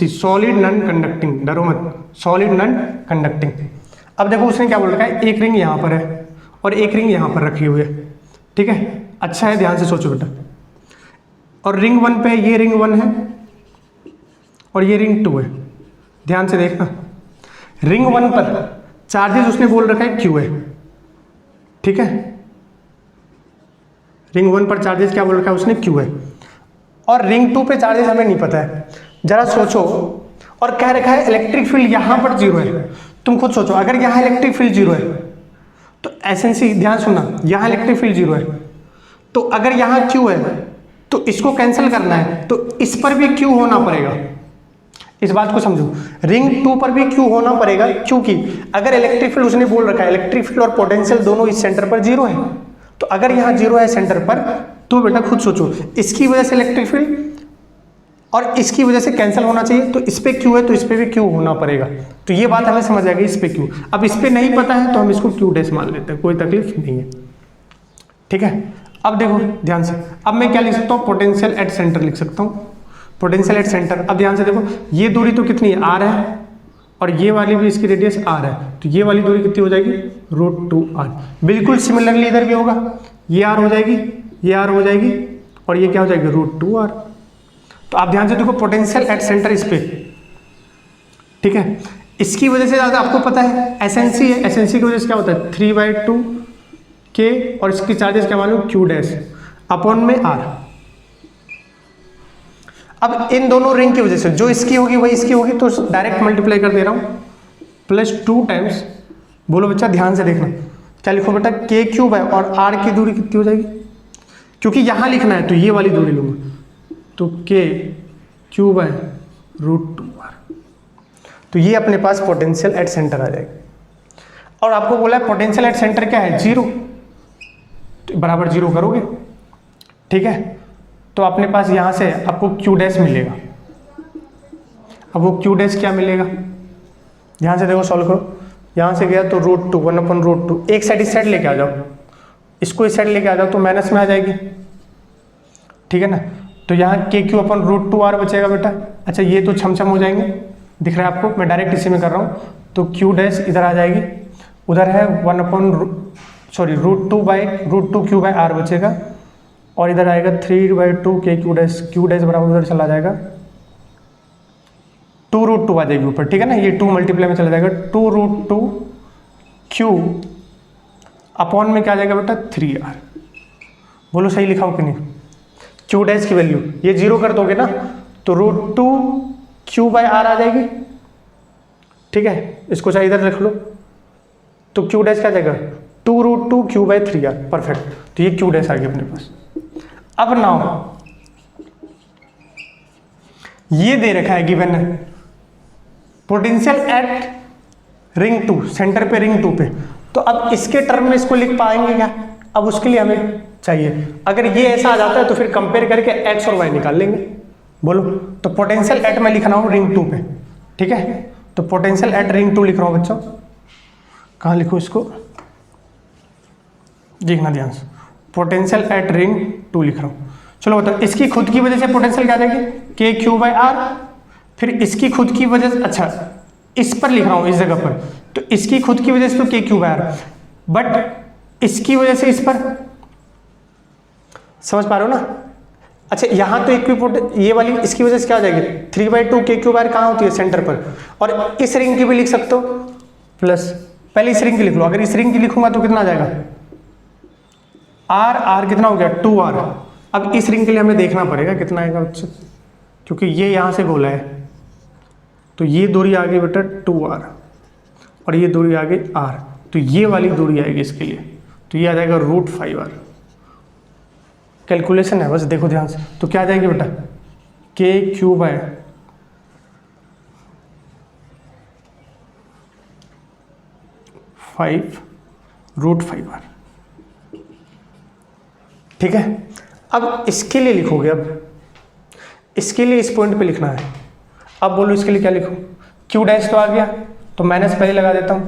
सॉलिड नॉन कंडक्टिंग, डरो मत, सॉलिड नॉन कंडक्टिंग। अब देखो उसने क्या बोल रखा है, एक रिंग यहाँ पर है और एक रिंग यहाँ पर रखी हुई है, ठीक है। अच्छा है, ध्यान से सोचो बेटा, और रिंग 1 पे ये रिंग 1 है और ये रिंग 2 है। ध्यान से देखना, रिंग 1 पर चार्जेस उसने बोल रखा है Q है, ठीक है। रिंग 1 पर चार्जेस क्या बोल रखा है उसने, Q है, और रिंग 2 पे चार्जेस हमें नहीं पता है। जरा सोचो, और कह रखा है इलेक्ट्रिक फील्ड यहाँ पर 0 है। तुम खुद सोचो, अगर यहाँ इलेक्ट्रिक फील्ड 0 है तो SNC, ध्यान सुनना, यहाँ इलेक्ट्रिक फील्ड 0 है, तो अगर यहाँ Q है तो इसको कैंसिल करना है, तो इस पर भी Q होना पड़ेगा। इस बात को समझो, रिंग 2 पर भी Q होना पड़ेगा, क्योंकि अगर इलेक्ट्रिक फील्ड उसने बोल रखा है, इलेक्ट्रिक फील्ड और पोटेंशियल दोनों इस सेंटर पर 0 है, तो अगर यहाँ 0 है सेंटर पर, तो बेटा खुद सोचो, इसकी वजह से इलेक्ट्रिक फील्ड और इसकी वजह से कैंसिल होना चाहिए, तो इस पे Q है तो इस पे भी Q होना पड़ेगा। तो ये बात हमें समझ आ गई, इस पे Q। अब इस पे नहीं पता है तो हम इसको Q' मान लेते हैं, कोई तकलीफ नहीं है, ठीक है। अब देखो ध्यान से, अब मैं क्या लिख सकता हूँ, पोटेंशियल एट सेंटर लिख सकता हूँ, पोटेंशियल एट सेंटर। अब ध्यान से देखो, ये दूरी तो कितनी है, R है, और ये वाली भी इसकी रेडियस R है, तो ये वाली दूरी कितनी हो जाएगी, √2r। बिल्कुल सिमिलरली इधर भी होगा, ये R हो जाएगी, ये R हो जाएगी, और ये क्या हो जाएगी, √2r। तो आप ध्यान से देखो, पोटेंशियल एट सेंटर इस पे, ठीक है। इसकी वजह से ज़्यादा आपको पता है SNC है, SNC की वजह से क्या होता है 3/2 K, और इसकी चार्जेस क्या मालूम, Q'/R। अब इन दोनों रिंग की वजह से जो इसकी होगी वही इसकी होगी, तो डायरेक्ट मल्टीप्लाई कर दे रहा हूँ, +2 टाइम्स, बोलो बच्चा ध्यान से देखना, क्या लिखो बेटा, KQ है, और R की दूरी कितनी हो जाएगी, क्योंकि यहाँ लिखना है तो ये वाली दूरी लूँगा, तो KQ/√2r। तो ये अपने पास पोटेंशियल एट सेंटर आ जाएगा। और आपको बोला है पोटेंशियल एट सेंटर क्या है, 0, तो बराबर 0 करोगे, ठीक है। तो अपने पास यहाँ से आपको Q' मिलेगा। अब वो Q' क्या मिलेगा, ध्यान से देखो, सॉल्व करो। यहाँ से गया तो √2, 1/√2, एक साइड इस साइड लेके आ जाओ, इसको इस साइड लेके आ जाओ तो माइनस में आ जाएगी, ठीक है ना। तो यहाँ के क्यू अपन √2r बचेगा बेटा। अच्छा ये तो छमछम हो जाएंगे, दिख रहा है आपको, मैं डायरेक्ट इसी में कर रहा हूँ। तो क्यू डैश इधर आ जाएगी, उधर है √2 क्यू बाय आर बचेगा, और इधर आएगा 3/2 के क्यू डैश बराबर उधर चला जाएगा 2√2 आ जाएगी ऊपर, ठीक है ना। ये 2 मल्टीप्लाई में चला जाएगा 2√2 क्यू अपॉन में क्या आ जाएगा बेटा 3r। बोलो सही लिखा हूँ कि नहीं। क्यू डैश की वैल्यू ये 0 कर दोगे ना तो √2 क्यू बाय आर आ जाएगी, ठीक है। इसको चाहे इधर रख लो, तो क्यू डैश क्या आ जाएगा 2√2 क्यू बाय 3r, परफेक्ट। तो ये क्यू डैश आ गया अपने पास। अब नाउ ये दे रखा है गिवन है पोटेंशियल एट रिंग 2, सेंटर पे रिंग 2 पे। तो अब इसके टर्म में इसको लिख पाएंगे क्या, अब उसके लिए हमें चाहिए, अगर ये ऐसा आ जाता है तो फिर कंपेयर करके एक्स और वाई निकाल लेंगे। बोलो, तो पोटेंशियल एट में लिख रहा हूँ रिंग 2 पे, ठीक है। तो पोटेंशियल एट रिंग 2 लिख रहा हूँ बच्चों, कहाँ लिखूँ इसको, देखना ध्यान से, पोटेंशियल एट रिंग 2 लिख रहा हूँ। चलो बताओ, इसकी खुद की वजह से पोटेंशियल क्या आ जाएगी के क्यू बाय आर, फिर इसकी खुद की वजह से, अच्छा इस पर लिख रहा हूँ इस जगह पर, तो इसकी खुद की वजह से तो K Q by are, but इसकी वजह से इस पर, समझ पा रहे हो ना। अच्छा यहाँ तो एक ये वाली इसकी वजह से क्या हो जाएगी 3/2 के क्यू बाय आर कहाँ होती है सेंटर पर, और इस रिंग की भी लिख सकते हो प्लस, पहले इस रिंग की लिख लो, अगर इस रिंग की लिखूंगा तो कितना आ जाएगा आर कितना हो गया 2r। अब इस रिंग के लिए हमें देखना पड़ेगा कितना आएगा बच्चों, क्योंकि ये यहाँ से गोला है, तो ये दूरी आ गई बेटा 2r और ये दूरी आ गई r, तो ये वाली दूरी आएगी इसके लिए, तो ये आ जाएगा √5r। कैलकुलेशन है बस, देखो ध्यान से, तो क्या आ जाएगी बेटा के क्यू बाय 5 √5r, ठीक है। अब इसके लिए लिखोगे, अब इसके लिए इस पॉइंट पे लिखना है। अब बोलो इसके लिए क्या लिखूं, क्यू डैश तो आ गया, तो माइनस पहले लगा देता हूं,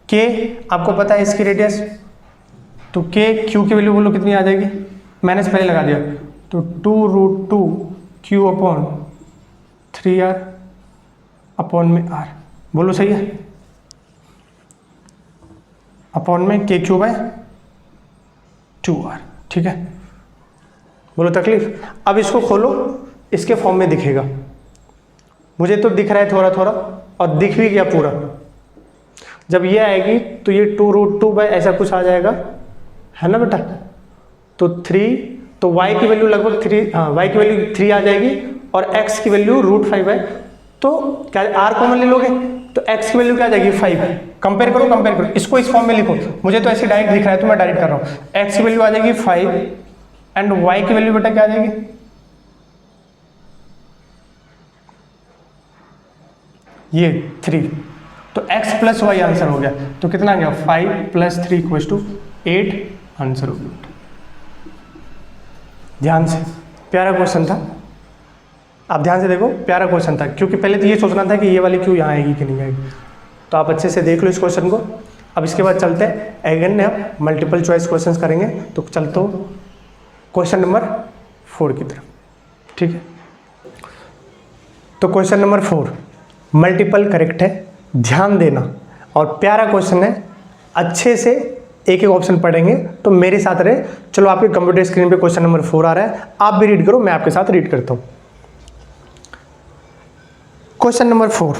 के आपको पता है इसकी रेडियस, तो के क्यू की वैल्यू बोलो कितनी आ जाएगी, माइनस पहले लगा दिया, तो 2√2 क्यू अपॉन 3r अपॉन में r, बोलो सही है, अपॉन में के क्यू बाय 2r, ठीक है। बोलो तकलीफ। अब इसको खोलो, इसके फॉर्म में दिखेगा, मुझे तो दिख रहा है थोड़ा थोड़ा और दिख भी गया पूरा। जब ये आएगी तो ये 2√2 बाय ऐसा कुछ आ जाएगा, है ना बेटा, तो 3, तो y की वैल्यू लगभग 3, हाँ y की वैल्यू 3 आ जाएगी और x की वैल्यू √5 है, तो क्या r कॉमन ले लोगे तो x की वैल्यू क्या आ जाएगी 5। कंपेयर करो, इसको इस फॉर्म में लिखो, मुझे तो ऐसे डायरेक्ट दिख रहा है तो मैं डायरेक्ट कर रहा हूँ। x की वैल्यू आ जाएगी 5 एंड y की वैल्यू बेटा क्या आ जाएगी, ये 3, तो x प्लस वाई आंसर हो गया। तो कितना आ गया 5 + 3 = 8 आंसर हो गया। ध्यान से, प्यारा क्वेश्चन था, आप ध्यान से देखो, प्यारा क्वेश्चन था, क्योंकि पहले तो ये सोचना था कि ये वाली क्यों यहाँ आएगी कि नहीं आएगी, तो आप अच्छे से देख लो इस क्वेश्चन को। अब इसके बाद चलते हैं अगेन अब मल्टीपल चॉइस क्वेश्चंस करेंगे, तो चलते हो क्वेश्चन नंबर 4 की तरफ, ठीक है। तो क्वेश्चन नंबर 4 मल्टीपल करेक्ट है, ध्यान देना, और प्यारा क्वेश्चन है, अच्छे से एक एक ऑप्शन पढ़ेंगे तो मेरे साथ रहे। चलो आपके कंप्यूटर स्क्रीन पे क्वेश्चन नंबर 4 आ रहा है, आप भी रीड करो, मैं आपके साथ रीड करता हूं। Question number 4,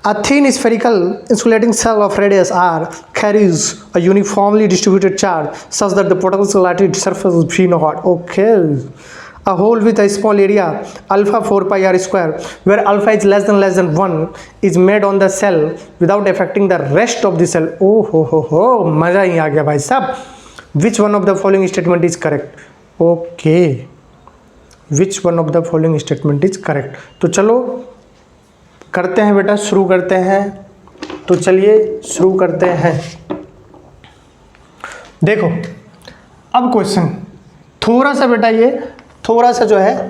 a thin spherical insulating cell of radius r carries a uniformly distributed charge such that the potential at its surface is V0. Okay. A hole with a small area alpha 4 pi r square where alpha is less than 1 is made on the cell without affecting the rest of the cell. Oh ho, मजा ही आ गया भाई साहब। Which one of the following statement is correct? Okay, which one of the following statement is correct? तो चलो करते हैं बेटा, शुरू करते हैं। तो चलिए शुरू करते हैं। देखो अब क्वेश्चन थोड़ा सा बेटा, ये थोड़ा सा जो है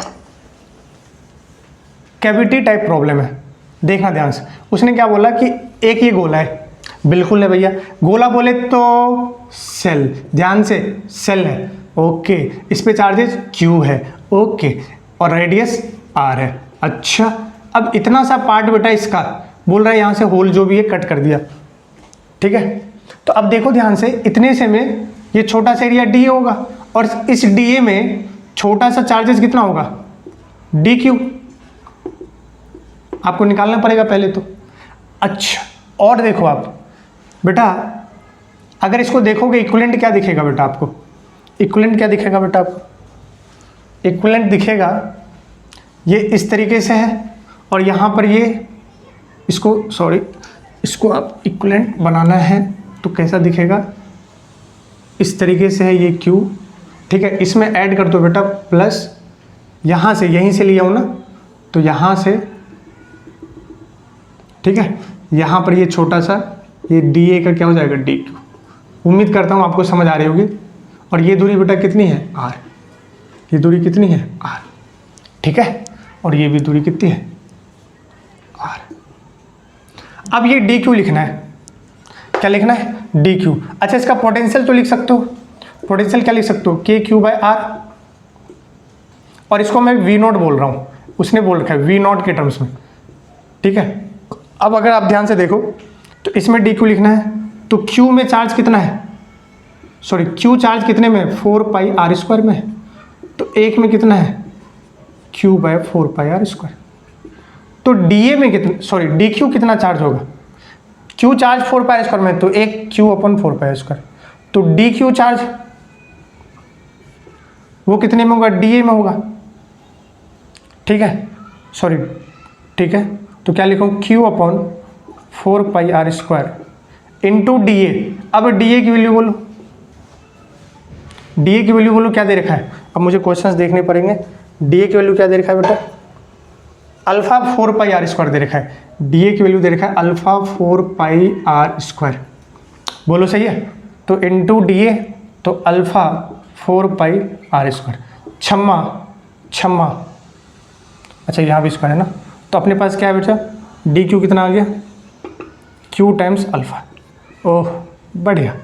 कैविटी टाइप प्रॉब्लम है, देखना ध्यान से। उसने क्या बोला कि एक ये गोला है, बिल्कुल है भैया, गोला बोले तो सेल, ध्यान से सेल है, ओके, इस पे चार्जेस क्यू है। ओके, और रेडियस आर है। अच्छा, अब इतना सा पार्ट बेटा इसका बोल रहा है यहाँ से होल जो भी है कट कर दिया, ठीक है। तो अब देखो ध्यान से, इतने से में ये छोटा सा एरिया डी होगा, और इस डी में छोटा सा चार्जेस कितना होगा, डी क्यू, आपको निकालना पड़ेगा पहले तो। अच्छा, और देखो आप बेटा, अगर इसको देखोगे इक्विवेलेंट क्या दिखेगा बेटा आपको, इक्विवेलेंट क्या दिखेगा बेटा आपको, इक्विवेलेंट दिखेगा ये इस तरीके से है, और यहाँ पर ये इसको आप इक्विवेलेंट बनाना है तो कैसा दिखेगा, इस तरीके से है ये Q, ठीक है। इसमें ऐड कर दो बेटा प्लस, यहाँ से यहीं से लिया हूँ ना, तो यहाँ से, ठीक है, यहाँ पर ये छोटा सा ये DA का क्या हो जाएगा, DQ। उम्मीद करता हूँ आपको समझ आ रही होगी। और ये दूरी बेटा कितनी है, R, ये दूरी कितनी है, R, ठीक है, और ये भी दूरी कितनी है, R। अब ये DQ लिखना है, क्या लिखना है, DQ। अच्छा, इसका पोटेंशियल तो लिख सकते हो, पोटेंशियल क्या लिख सकते हो, KQ/R, और इसको मैं V0 बोल रहा हूँ, उसने बोल रखा है V0 के टर्म्स में, ठीक है। अब अगर आप ध्यान से देखो तो इसमें DQ लिखना है, तो Q में चार्ज कितना है, सॉरी Q चार्ज कितने में, 4πr² में है, तो एक में कितना है, Q/4πr²। तो DA में कितना, सॉरी DQ कितना चार्ज होगा, Q चार्ज 4πr² में, तो एक Q/4πr², तो DQ चार्ज वो कितने में होगा, DA में होगा, ठीक है, सॉरी, ठीक है। तो क्या लिखूँ, Q/4πr² इंटू DA। अब DA की वैल्यू बोलो, DA की वैल्यू बोलो क्या दे रखा है, अब मुझे क्वेश्चंस देखने पड़ेंगे। DA की वैल्यू क्या दे रखा है बेटा, अल्फा 4πr² दे रखा है, DA की वैल्यू दे रखा है अल्फा 4πr², बोलो सही है। तो इंटू DA, तो अल्फा 4πr², छम्मा, अच्छा यहाँ भी स्क्वायर है ना, तो अपने पास क्या है बेटा, DQ कितना आ गया, Q टाइम्स अल्फा। ओह बढ़िया।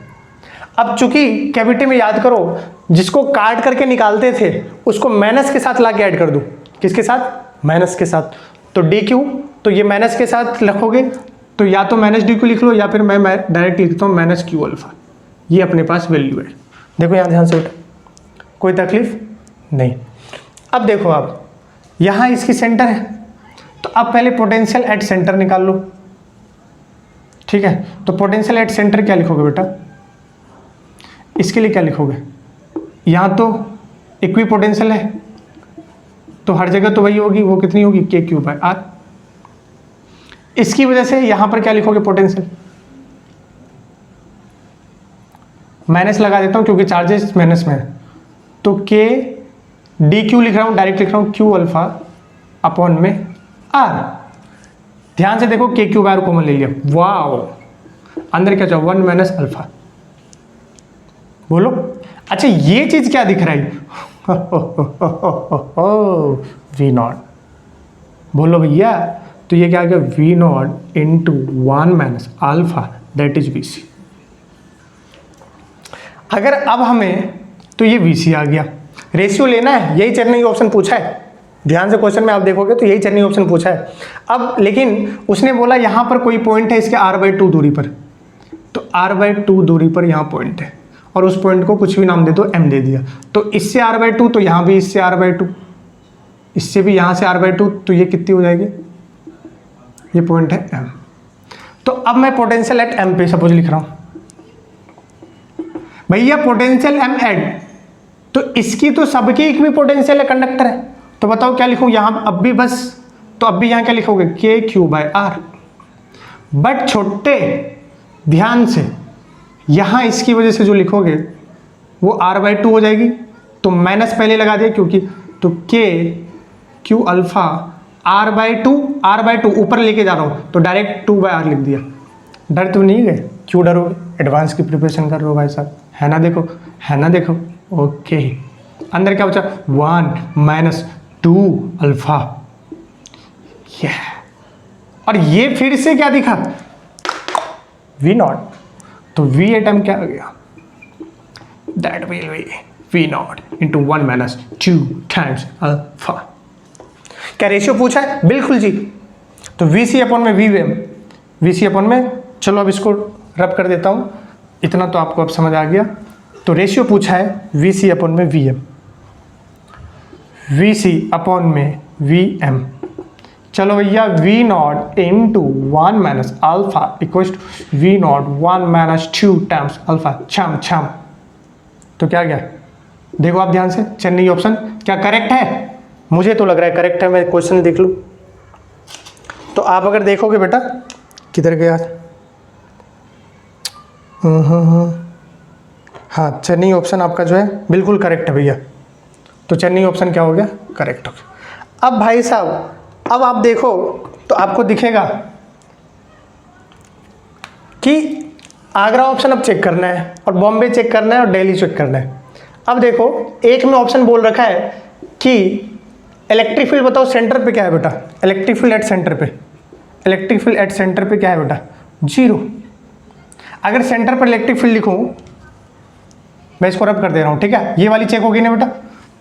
अब चूंकि कैविटी में याद करो, जिसको काट करके निकालते थे उसको माइनस के साथ ला के ऐड कर दूँ, किसके साथ, माइनस के साथ, तो DQ, तो ये माइनस के साथ रखोगे तो या तो माइनस DQ लिख लो, या फिर मैं डायरेक्ट लिखता हूँ माइनस Q अल्फा, ये अपने पास वैल्यू है। देखो यहाँ ध्यान से बेटा, कोई तकलीफ नहीं। अब देखो आप यहाँ इसकी सेंटर है, तो अब पहले पोटेंशियल एट सेंटर निकाल लो, ठीक है। तो पोटेंशियल एट सेंटर क्या लिखोगे बेटा, इसके लिए क्या लिखोगे, यहाँ तो इक्वी पोटेंशियल है, तो हर जगह तो वही होगी, वो कितनी होगी, KQ/R। इसकी वजह से यहाँ पर क्या लिखोगे, पोटेंशियल, माइनस लगा देता हूँ क्योंकि चार्जेस माइनस में है, तो DQ लिख रहा हूँ, डायरेक्ट लिख रहा हूँ Q/अपॉन में R। ध्यान से देखो, KQ/R कॉमन ले लिया, वाओ, अंदर क्या चाहिए, 1 माइनस अल्फा, बोलो। अच्छा ये चीज क्या दिख रहा है, V0, बोलो भैया, तो ये क्या आ गया, V0 into 1 minus alpha, that is VC। अगर अब हमें, तो ये VC आ गया, रेशियो लेना है, यही चेन्नई ऑप्शन पूछा है, ध्यान से क्वेश्चन में आप देखोगे तो यही चेन्नई ऑप्शन पूछा है। अब लेकिन उसने बोला यहाँ पर कोई पॉइंट है इसके R/2 दूरी पर, तो R/2 दूरी पर यहाँ पॉइंट है, और उस पॉइंट को कुछ भी नाम दे दो, M दे दिया, तो इससे R/2, तो यहाँ भी इससे R/2, इससे भी यहाँ से R/2, तो ये कितनी हो जाएगी, ये पॉइंट है M। तो अब मैं पोटेंशियल एट M पे सपोज लिख रहा हूँ, भैया पोटेंशियल M एट, तो इसकी तो सबकी इक्वी पोटेंशियल है, कंडक्टर है, तो बताओ क्या लिखूँ यहाँ, अब भी बस, तो अब भी यहाँ क्या लिखोगे, KQ/R। बट छोटे ध्यान से, यहाँ इसकी वजह से जो लिखोगे वो R/2 हो जाएगी, तो माइनस पहले लगा दिया क्योंकि, तो KQ अल्फा R/2 ऊपर लेके जा रहा हूँ, तो डायरेक्ट 2/R लिख दिया। डर तो नहीं गए, क्यों डरोगे, एडवांस की प्रिपरेशन कर रहे हो भाई साहब, है ना, देखो, है ना, देखो, ओके। अंदर क्या बचा, 1 माइनस 2 अल्फा, और ये फिर से क्या दिखा, V0, तो V एट M क्या आ गया, that will be V not into 1 minus 2 times alpha. क्या रेशियो पूछा है? बिल्कुल जी। तो वी सी अपॉन में V M, V C upon में, चलो अब इसको रब कर देता हूँ, इतना तो आपको अब समझ आ गया। तो रेशियो पूछा है वी सी अपॉन में V M, V C upon में वी एम। चलो भैया V not into 1 minus alpha equals to V not 1 minus 2 times alpha. छम छम। तो क्या गया? देखो आप ध्यान से, चेन्नई ऑप्शन क्या करेक्ट है? मुझे तो लग रहा है करेक्ट है। मैं क्वेश्चन देख लूँ तो आप अगर देखोगे बेटा, किधर गया? हाँ, चेन्नई ऑप्शन आपका जो है बिल्कुल करेक्ट है भैया। तो चेन्नई ऑप्शन क्या हो गया? करेक्ट हो गया। अब भाई साहब, अब आप देखो तो आपको दिखेगा कि आगरा ऑप्शन अब चेक करना है और बॉम्बे चेक करना है और दिल्ली चेक करना है। अब देखो एक में ऑप्शन बोल रखा है कि इलेक्ट्रिक फील्ड बताओ सेंटर पे क्या है बेटा? इलेक्ट्रिक फील्ड एट सेंटर पे, इलेक्ट्रिक फील्ड एट सेंटर पे क्या है बेटा? 0। अगर सेंटर पर इलेक्ट्रिक फील्ड लिखूं, मैं इसको रब कर दे रहा हूं, ठीक है? ये वाली चेक होगी ना बेटा,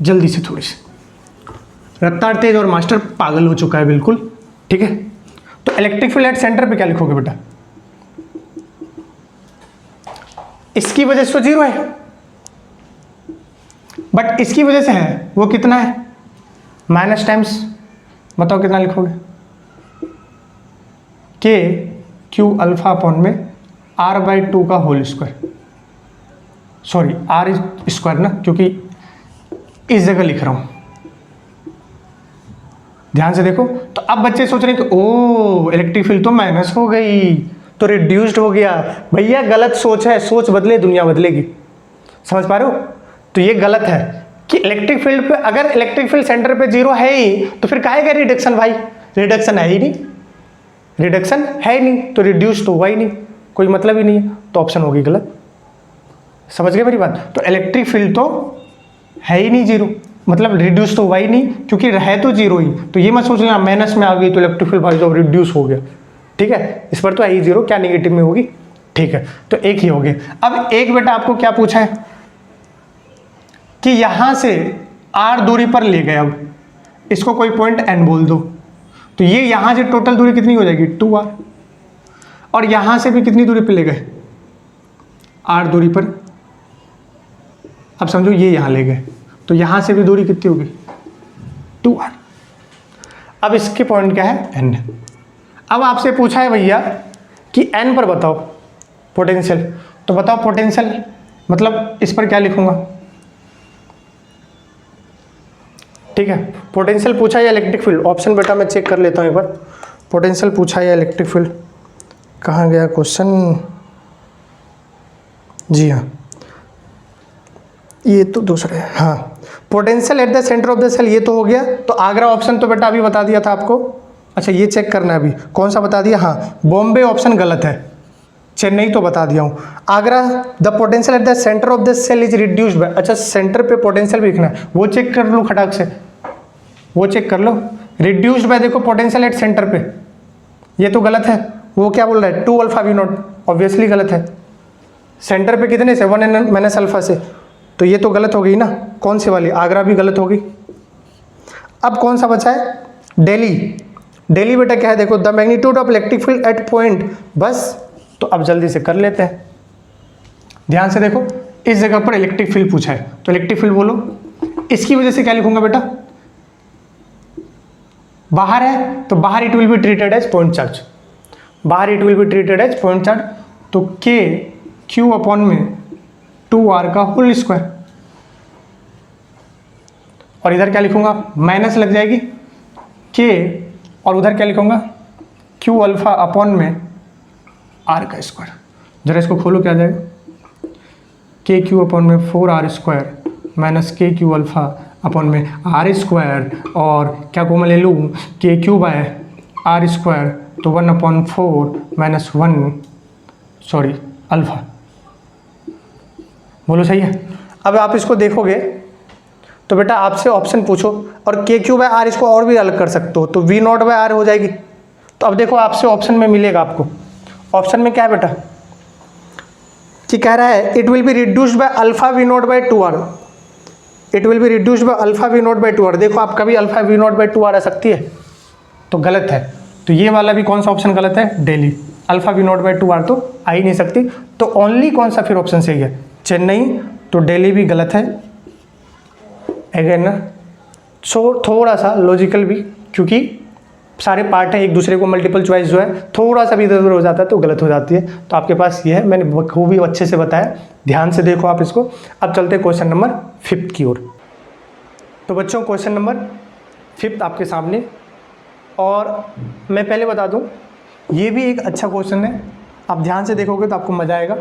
जल्दी से थोड़ी सी। रफ्तार तेज और मास्टर पागल हो चुका है बिल्कुल, ठीक है? तो इलेक्ट्रिक फील्ड एट सेंटर पे क्या लिखोगे बेटा? इसकी वजह से तो 0 है, बट इसकी वजह से है वो कितना है? माइनस टाइम्स, बताओ कितना लिखोगे? के क्यू अल्फा अपॉन में r/2 का whole square, sorry r square ना, क्योंकि इस जगह लिख रहा हूं। ध्यान से देखो। तो अब बच्चे सोच रहे हैं कि ओ इलेक्ट्रिक फील्ड तो माइनस हो गई, तो रिड्यूस्ड हो गया। भैया गलत सोच है, सोच बदले दुनिया बदलेगी। समझ पा रहे हो? तो ये गलत है कि इलेक्ट्रिक फील्ड पे, अगर इलेक्ट्रिक फील्ड सेंटर पे 0 है ही तो फिर काहे का रिडक्शन भाई? रिडक्शन है ही नहीं, रिडक्शन है ही नहीं, तो रिड्यूस तो हुआ ही नहीं, कोई मतलब ही नहीं है। तो ऑप्शन होगी गलत। समझ गए मेरी बात? तो इलेक्ट्रिक फील्ड तो है ही नहीं 0, मतलब रिड्यूस तो हुआ ही नहीं, क्योंकि है तो 0 ही। तो ये मत सोच लेना माइनस में आ गई तो इलेक्ट्रिक फील्ड भाई साहब रिड्यूस हो गया, ठीक है? इस पर तो है ही 0, क्या नेगेटिव में होगी, ठीक है? तो एक ही हो गया। अब एक बेटा आपको क्या पूछा है कि यहां से r दूरी पर ले गए, अब इसको कोई पॉइंट n बोल दो, तो ये यहां से टोटल दूरी कितनी हो जाएगी? 2r। और यहां से भी कितनी दूरी पर ले गए? r दूरी पर। अब समझो ये यहां ले गए, तो यहां से भी दूरी कितनी होगी? 2r। अब इसके पॉइंट क्या है? n। अब आपसे पूछा है भैया कि n पर बताओ पोटेंशियल, तो बताओ पोटेंशियल मतलब इस पर क्या लिखूंगा, ठीक है? पोटेंशियल पूछा है या इलेक्ट्रिक फील्ड? ऑप्शन बेटा मैं चेक कर लेता हूँ एक बार। पोटेंशियल पूछा है या इलेक्ट्रिक फील्ड? कहाँ गया क्वेश्चन? जी हाँ, ये तो दूसरा है। हाँ, potential at the centre of the cell, ये तो हो गया। तो आगरा ऑप्शन तो बेटा अभी बता दिया था आपको। अच्छा ये चेक करना है अभी कौन सा बता दिया? हाँ, बॉम्बे ऑप्शन गलत है, चेन्नई तो बता दिया हूँ। आगरा the potential at the centre of the cell is reduced by, अच्छा सेंटर पे पोटेंशियल भी लिखना है, वो चेक कर लो खटाक से, वो चेक कर लो। रिड्यूस्ड बाय देखो पोटेंशियल एट सेंटर पे, ये तो गलत है। वो क्या बोल रहा है? 2 अल्फा वी नॉट, ऑब्वियसली गलत है। सेंटर पे कितने से? 1 माइनस अल्फा से, तो ये तो गलत हो गई ना। कौन सी वाली? आगरा भी गलत होगी। अब कौन सा बचा है? दिल्ली। दिल्ली बेटा क्या है? देखो the magnitude of electric field eight point, बस। तो अब जल्दी से कर लेते हैं, ध्यान से देखो। इस जगह पर इलेक्ट्रिक फील्ड पूछा है, तो इलेक्ट्रिक फील्ड बोलो। इसकी वजह से क्या लिखूंगा बेटा? बाहर है तो बाहर it will be treated as point charge, बाहर it will be treated as point charge. तो के क्यू अपॉन में 2r का होल स्क्वायर, और इधर क्या लिखूंगा? माइनस लग जाएगी के, और उधर क्या लिखूंगा? क्यू अल्फा अपॉन में r का स्क्वायर। जरा इसको खोलो, क्या जाएगा? के क्यू अपॉन में 4r square minus K Q alpha upon में r स्क्वायर, और क्या को मैं ले लूँ? के क्यू बाय r स्क्वायर, तो 1/4 माइनस 1, सॉरी अल्फा। बोलो सही है? अब आप इसको देखोगे तो बेटा आपसे ऑप्शन पूछो, और के क्यू बाय आर इसको और भी अलग कर सकते हो, तो वी नॉट बाय आर हो जाएगी। तो अब देखो आपसे ऑप्शन में मिलेगा आपको, ऑप्शन में क्या है बेटा कि कह रहा है it will be reduced by alpha V not by 2r। It will be reduced by alpha V not by two R. देखो आप कभी alpha V not by two R आ सकती है, तो गलत है। तो ये वाला भी कौन सा ऑप्शन गलत है, दिल्ली। Alpha V not by two R तो आ ही नहीं सकती। तो ओनली कौन सा फिर ऑप्शन सही है, चेन्नई। तो दिल्ली भी गलत है अगेन ना। सो थोड़ा सा लॉजिकल भी, क्योंकि सारे पार्ट हैं, एक दूसरे को मल्टीपल चॉइस जो है थोड़ा सा भी इधर उधर हो जाता है तो गलत हो जाती है। तो आपके पास ये है, मैंने खूबी अच्छे से बताया, ध्यान से देखो आप इसको। अब चलते हैं क्वेश्चन नंबर 5 की ओर। तो बच्चों क्वेश्चन नंबर 5 आपके सामने, और मैं पहले बता दूं ये भी एक अच्छा क्वेश्चन है, आप ध्यान से देखोगे तो आपको मज़ा आएगा।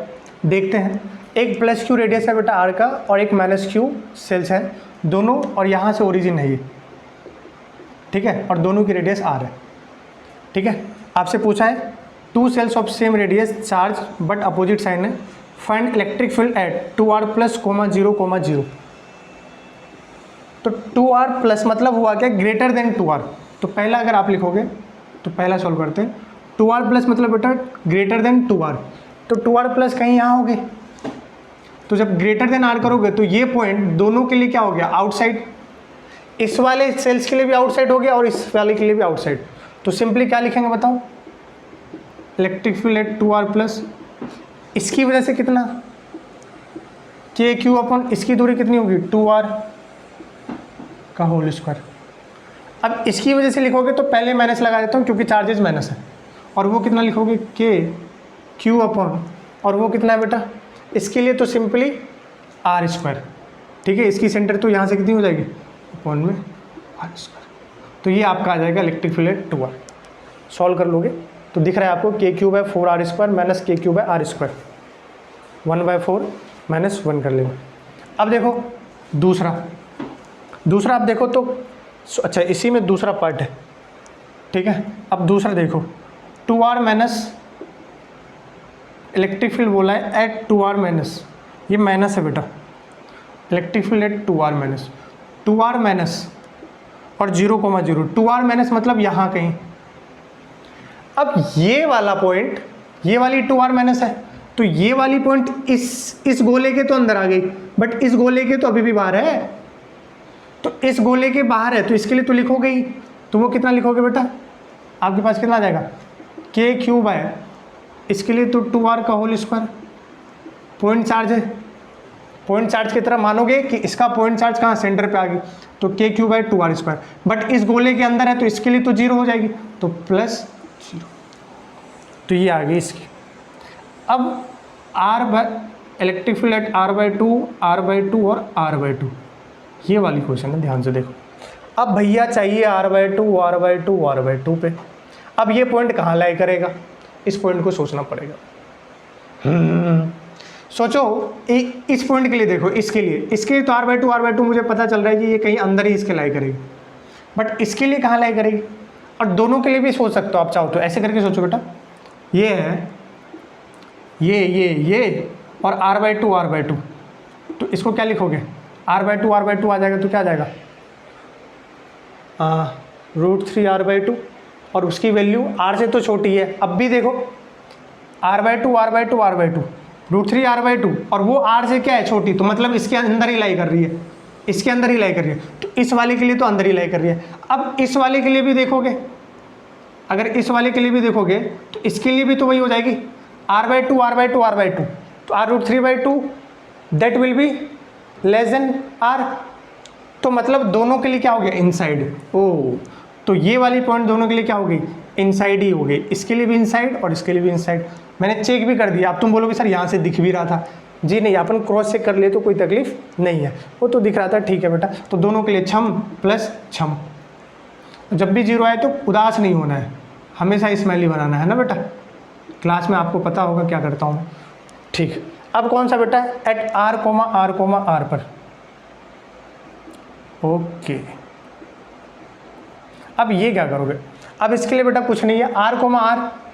देखते हैं, एक प्लस क्यू रेडियस है बेटा आर का और एक माइनस क्यू सेल्स है दोनों, और यहाँ से ओरिजिन है ये, ठीक है, और दोनों की रेडियस आर है, ठीक है। आपसे पूछा है 2 cells of same radius charge but opposite sign है, find electric field at 2r plus 0,0। तो 2r प्लस मतलब हुआ क्या, ग्रेटर देन 2r। तो पहला अगर आप लिखोगे तो पहला सॉल्व करते हैं, 2r प्लस मतलब बेटा ग्रेटर देन 2r। तो 2r प्लस कहीं यहाँ होगे, तो जब ग्रेटर देन r करोगे तो ये पॉइंट दोनों के लिए क्या हो गया, आउटसाइड। इस वाले सेल्स के लिए भी आउटसाइड हो गया और इस वाले के लिए भी आउटसाइड। तो सिंपली क्या लिखेंगे बताओ, electric field at 2r plus, इसकी वजह से कितना के क्यू अपॉन इसकी दूरी कितनी होगी 2r का होल स्क्वायर। अब इसकी वजह से लिखोगे तो पहले माइनस लगा देता हूँ क्योंकि चार्जेस माइनस है, और वो कितना लिखोगे के क्यू अपॉन, और वो कितना है बेटा, इसके लिए तो सिंपली आर स्क्वायर, ठीक है। इसकी सेंटर तो यहाँ से कितनी हो जाएगी अपॉन में आर स्क्वायर। तो ये आपका आ जाएगा electric field at 2r। Solve कर लोगे तो दिख रहा है आपको K Q by 4r square minus K Q by R square, 1/4 minus 1 कर लेंगे। अब देखो दूसरा आप देखो तो अच्छा, इसी में दूसरा पार्ट है, ठीक है। अब दूसरा देखो 2r माइनस इलेक्ट्रिक फील्ड बोला है एट 2r माइनस, ये माइनस है बेटा, electric field at 2r minus, 2r minus और 0,0, 2r माइनस मतलब यहाँ कहीं। अब ये वाला पॉइंट, ये वाली 2r माइनस है, तो ये वाली पॉइंट इस गोले के तो अंदर आ गई, बट इस गोले के तो अभी भी बाहर है। तो इस गोले के बाहर है तो इसके लिए तो लिखोगे ही, तो वो कितना लिखोगे बेटा, आपके पास कितना आ जाएगा के क्यू बाय, इसके लिए तो 2r का होल स्क्वायर। पॉइंट चार्ज है, पॉइंट चार्ज की तरह मानोगे कि इसका पॉइंट चार्ज कहाँ सेंटर पे आ गई, तो K Q bye 2r square, but इस गोले के अंदर है तो इसके लिए तो 0 हो जाएगी, तो प्लस 0। तो ये आ गई इसकी। अब r by electric field eight r/2, r/2 और r/2, ये वाली क्वेश्चन है, ध्यान से देखो। अब भैया चाहिए r/2, r/2, r/2 पे। अब ये पॉइंट कहाँ लाई करेगा, इस पॉइंट को सोचना पड़ेगा। सोचो इस पॉइंट के लिए देखो, इसके लिए तो r/2 मुझे पता चल रहा है कि ये कहीं अंदर ही इसके लाई करेगी, बट इसके लिए कहाँ लाई करेगी। और दोनों के लिए भी सोच सकते हो आप चाहो तो, ऐसे करके सोचो बेटा, ये है ये और r/2, तो इसको क्या लिखोगे, r/2 आ जाएगा, तो क्या आ जाएगा √3 r/2, और उसकी वैल्यू r से तो छोटी है। अब भी देखो r/2 √3 r/2, और वो r से क्या है छोटी, तो मतलब इसके अंदर ही लाई कर रही है, इसके अंदर ही लाई कर रही है। तो इस वाले के लिए तो अंदर ही लाई कर रही है। अब इस वाले के लिए भी देखोगे, अगर इस वाले के लिए भी देखोगे तो इसके लिए भी तो वही हो जाएगी r/2 तो r√3/2 that will be less than r। तो मतलब दोनों के लिए क्या हो गया, इनसाइड। ओ, तो ये वाली पॉइंट दोनों के लिए क्या हो गई, इनसाइड ही हो गई, इसके लिए भी इनसाइड और इसके लिए भी इनसाइड। मैंने चेक भी कर दिया। अब तुम बोलोगे सर यहाँ से दिख भी रहा था, जी नहीं, अपन क्रॉस चेक कर लिए तो कोई तकलीफ नहीं है, वो तो दिख रहा था, ठीक है बेटा। तो दोनों के लिए छम प्लस छम। जब भी 0 आए तो उदास नहीं होना है, हमेशा स्माइली बनाना है ना बेटा। क्लास में आपको पता होगा क्या करता हूँ, ठीक। अब कौन सा बेटा, एट r, पर, ओके। अब ये क्या करोगे, अब इसके लिए बेटा कुछ नहीं है, r,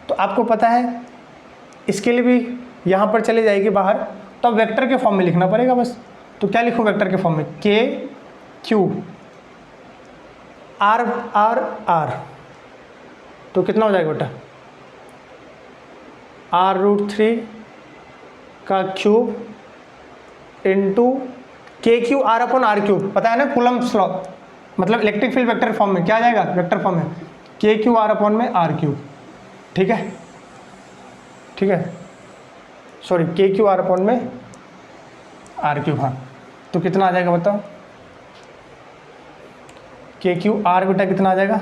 तो आपको पता है इसके लिए भी यहाँ पर चले जाएगी बाहर, तो अब वेक्टर के फॉर्म में लिखना पड़ेगा बस। तो क्या लिखूँ वेक्टर के फॉर्म में, के क्यू r, तो कितना हो जाएगा बेटा, r√3 का cube into K Q R upon R cube, पता है ना कूलम्ब्स लॉ, मतलब इलेक्ट्रिक फील्ड वेक्टर फॉर्म में क्या आ जाएगा, वेक्टर फॉर्म में के क्यू आर अपॉन में आर क्यूब, ठीक है, ठीक है, sorry K Q R upon में आर क्यूब, हाँ, तो कितना आ जाएगा बताओ, के क्यू आर बेटा कितना आ जाएगा,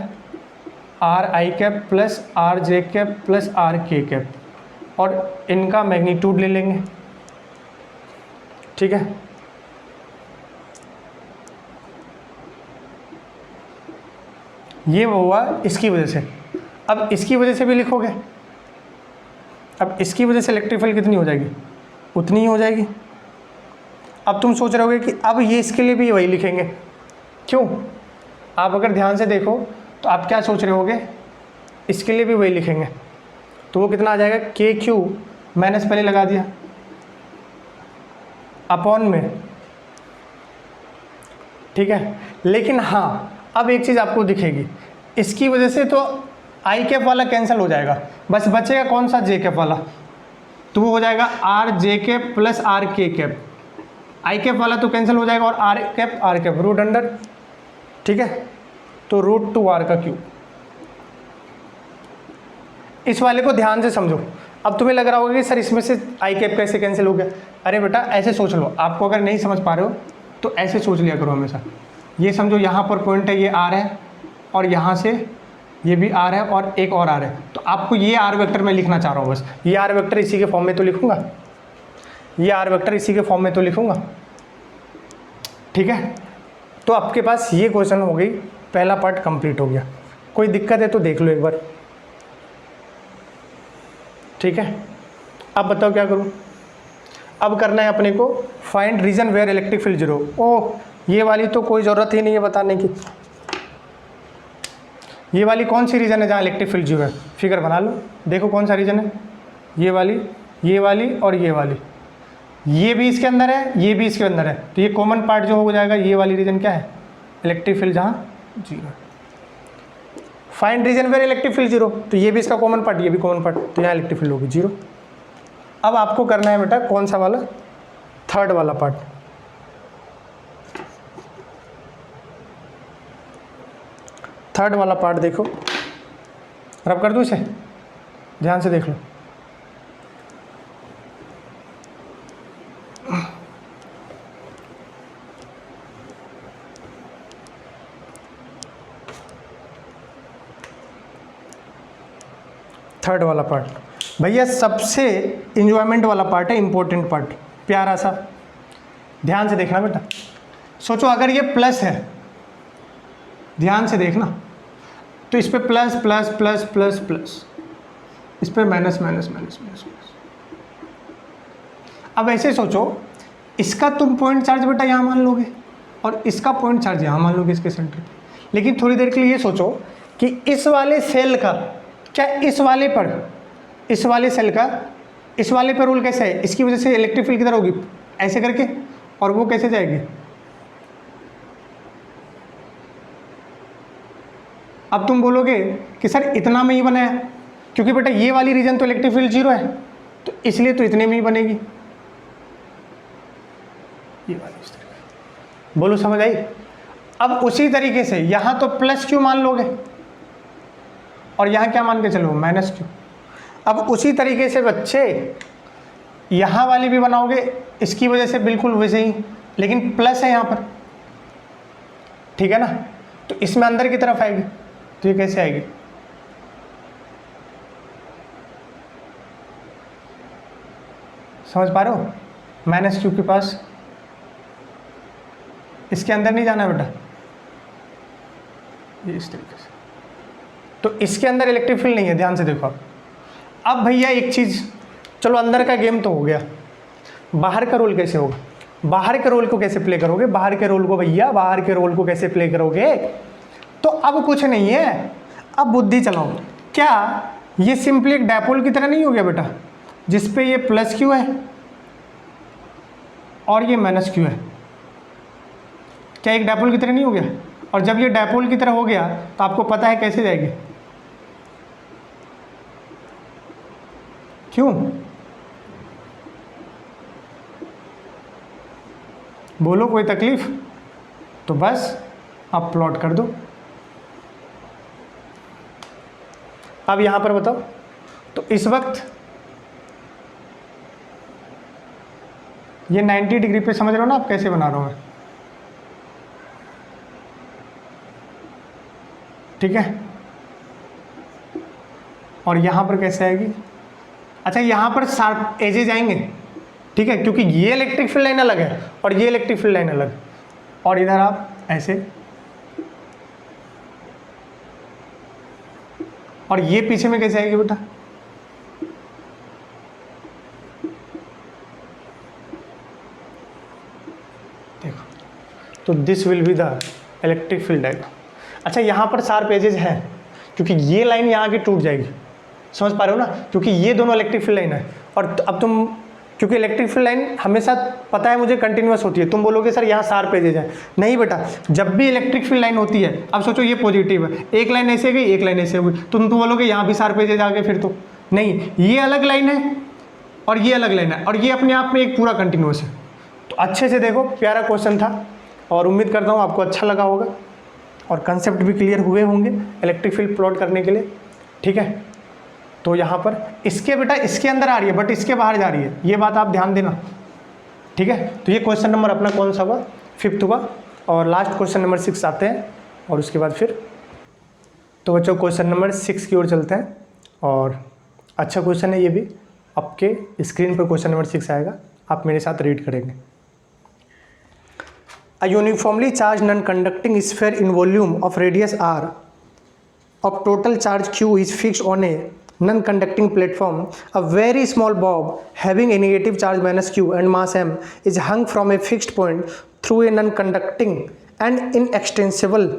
R I cap plus R J cap plus R K cap, और इनका मैग्नीट्यूड ले लेंगे, ठीक है, ये वो हुआ इसकी वजह से। अब इसकी वजह से भी लिखोगे, अब इसकी वजह से इलेक्ट्रिक फील्ड कितनी हो जाएगी, उतनी ही हो जाएगी। अब तुम सोच रहे होगे कि अब ये इसके लिए भी वही लिखेंगे, क्यों, आप अगर ध्यान से देखो तो आप क्या सोच रहे होगे, इसके लिए भी वही लिखेंगे, तो वो कितना आ जाएगा, के क्यू माइनस पहले लगा दिया अपॉन में, ठीक है, लेकिन हाँ अब एक चीज़ आपको दिखेगी, इसकी वजह से तो आई कैप वाला कैंसिल हो जाएगा, बस बचेगा कौन सा, जे कैप वाला, तो वो हो जाएगा R J cap plus R K cap, I cap वाला तो कैंसिल हो जाएगा और आर कैप रूट अंडर, ठीक है, तो रूट टू आर का क्यूब। इस वाले को ध्यान से समझो। अब तुम्हें लग रहा होगा कि सर इसमें से आई कैप कैसे कैंसिल हो गया, अरे बेटा ऐसे सोच लो, आपको अगर नहीं समझ पा रहे हो तो ऐसे सोच लिया करो हमेशा, ये समझो यहाँ पर पॉइंट है, ये आर है, और यहाँ से ये भी आर है और एक और आर है, तो आपको ये आर वेक्टर मैं लिखना चाह रहा हूँ, बस ये आर वेक्टर इसी के फॉर्म में तो लिखूंगा, ये आर वेक्टर इसी के फॉर्म में तो लिखूंगा, ठीक है। तो आपके पास ये क्वेश्चन हो गई, पहला पार्ट कंप्लीट हो गया। कोई दिक्कत है तो देख लो एक बार, ठीक है। अब बताओ क्या करूँ, अब करना है अपने को find region where electric field zero. Oh, ये वाली तो कोई ज़रूरत ही नहीं है बताने की, ये वाली कौन सी रीजन है जहाँ इलेक्ट्रिक फील्ड जीरो है, फिगर बना लो, देखो कौन सा रीजन है, ये वाली और ये वाली, ये भी इसके अंदर है, ये भी इसके अंदर है, तो ये कॉमन पार्ट जो हो जाएगा, ये वाली रीजन क्या है, इलेक्ट्रिक फील्ड जहाँ zero. Find region where electric field zero, तो ये भी इसका कॉमन पार्ट, ये भी कॉमन पार्ट, तो यहाँ इलेक्ट्रिक फील्ड होगी जीरो। अब आपको करना है बेटा कौन सा वाला, थर्ड वाला पार्ट, थर्ड वाला पार्ट देखो, रब कर दूँ इसे, ध्यान से देख लो। थर्ड वाला पार्ट भैया सबसे इंजॉयमेंट वाला पार्ट है, इंपॉर्टेंट पार्ट, प्यारा सा, ध्यान से देखना बेटा। सोचो अगर ये प्लस है, ध्यान से देखना, तो इस पे plus plus plus plus plus, इस पे माइनस माइनस माइनस माइनस। अब ऐसे सोचो, इसका तुम पॉइंट चार्ज बेटा यहाँ मान लोगे और इसका पॉइंट चार्ज यहाँ मान लोगे इसके सेंटर पे, लेकिन थोड़ी देर के लिए ये सोचो कि इस वाले सेल का क्या इस वाले पर, इस वाले सेल का इस वाले पर रूल कैसे है, इसकी वजह से इलेक्ट्रिक फील्ड किधर होगी, ऐसे करके, और वो कैसे जाएगी। अब तुम बोलोगे कि सर इतना में ही बनाया, क्योंकि बेटा ये वाली रीजन तो इलेक्ट्रिक फील्ड जीरो है, तो इसलिए तो इतने में ही बनेगी, ये वाली इस तरीके। बोलो समझ आई। अब उसी तरीके से यहाँ तो प्लस क्यू मान लोगे और यहाँ क्या मान के चलो, माइनस क्यू। अब उसी तरीके से बच्चे यहाँ वाली भी बनाओगे, इसकी वजह से बिल्कुल वैसे ही, लेकिन प्लस है यहाँ पर, ठीक है ना, तो इसमें अंदर की तरफ आएगी, तो ये कैसे आएगी, समझ पा रहे हो, माइनस क्यू के पास, इसके अंदर नहीं जाना बेटा, ये इस तरीके से, तो इसके अंदर इलेक्ट्रिक फील्ड नहीं है, ध्यान से देखो। अब भैया एक चीज़, चलो अंदर का गेम तो हो गया, बाहर का रोल कैसे होगा, बाहर के रोल को कैसे प्ले करोगे, बाहर के रोल को भैया बाहर के रोल को कैसे प्ले करोगे, तो अब कुछ नहीं है, अब बुद्धि चलाओ। क्या ये सिंपली एक डायपोल की तरह नहीं हो गया बेटा, जिसपे ये प्लस क्यू है और ये माइनस क्यू है, क्या एक डायपोल की तरह नहीं हो गया, और जब ये डायपोल की तरह हो गया तो आपको पता है कैसे जाएगी, क्यों, बोलो कोई तकलीफ? तो बस अब प्लॉट कर दो। अब यहां पर बताओ, तो इस वक्त ये 90 डिग्री पे समझ रहे हो ना आप कैसे बना रहा हूं मैं, ठीक है। और यहां पर कैसे आएगी? अच्छा, यहां पर शार्प एजेज आएंगे, ठीक है, क्योंकि ये इलेक्ट्रिक फील्ड लाइन अलग है और ये इलेक्ट्रिक फील्ड लाइन अलग। और इधर आप ऐसे, और ये पीछे में कैसे आएगी बेटा? देखो, तो this will be the electric field diagram. अच्छा, यहां पर शार्प एजेज हैं क्योंकि ये लाइन यहां की टूट जाएगी, समझ पा रहे हो ना, क्योंकि ये दोनों इलेक्ट्रिक फील्ड लाइन है। और अब तुम, क्योंकि इलेक्ट्रिक फील्ड लाइन हमेशा पता है मुझे कंटिन्यूअस होती है, तुम बोलोगे सर यहाँ शार्प एजेज है। नहीं बेटा, जब भी इलेक्ट्रिक फील्ड लाइन होती है, अब सोचो ये पॉजिटिव है, एक लाइन ऐसे गई एक लाइन ऐसे हुई, तुम तो बोलोगे यहाँ भी शार्प एजेज आ गए, फिर तो नहीं, ये अलग लाइन है और ये अलग लाइन है और ये अपने आप में एक पूरा कंटिन्यूअस है। तो अच्छे से देखो, प्यारा क्वेश्चन था और उम्मीद करता हूँ आपको अच्छा लगा होगा और कंसेप्ट भी क्लियर हुए होंगे इलेक्ट्रिक फील्ड प्लॉट करने के लिए, ठीक है। तो यहाँ पर इसके बेटा इसके अंदर आ रही है बट इसके बाहर जा रही है, ये बात आप ध्यान देना, ठीक है। तो ये क्वेश्चन नंबर अपना कौन सा हुआ? 5th हुआ। और लास्ट क्वेश्चन नंबर 6 आते हैं और उसके बाद फिर तो बच्चों क्वेश्चन नंबर 6 की ओर चलते हैं। और अच्छा क्वेश्चन है ये भी, आपके स्क्रीन पर क्वेश्चन नंबर 6 आएगा, आप मेरे साथ रीड करेंगे। A uniformly charged non-conducting sphere in volume of radius r of total charge q is fixed on a non-conducting platform. A very small bob having a negative charge minus q and mass m is hung from a fixed point through a non-conducting and inextensible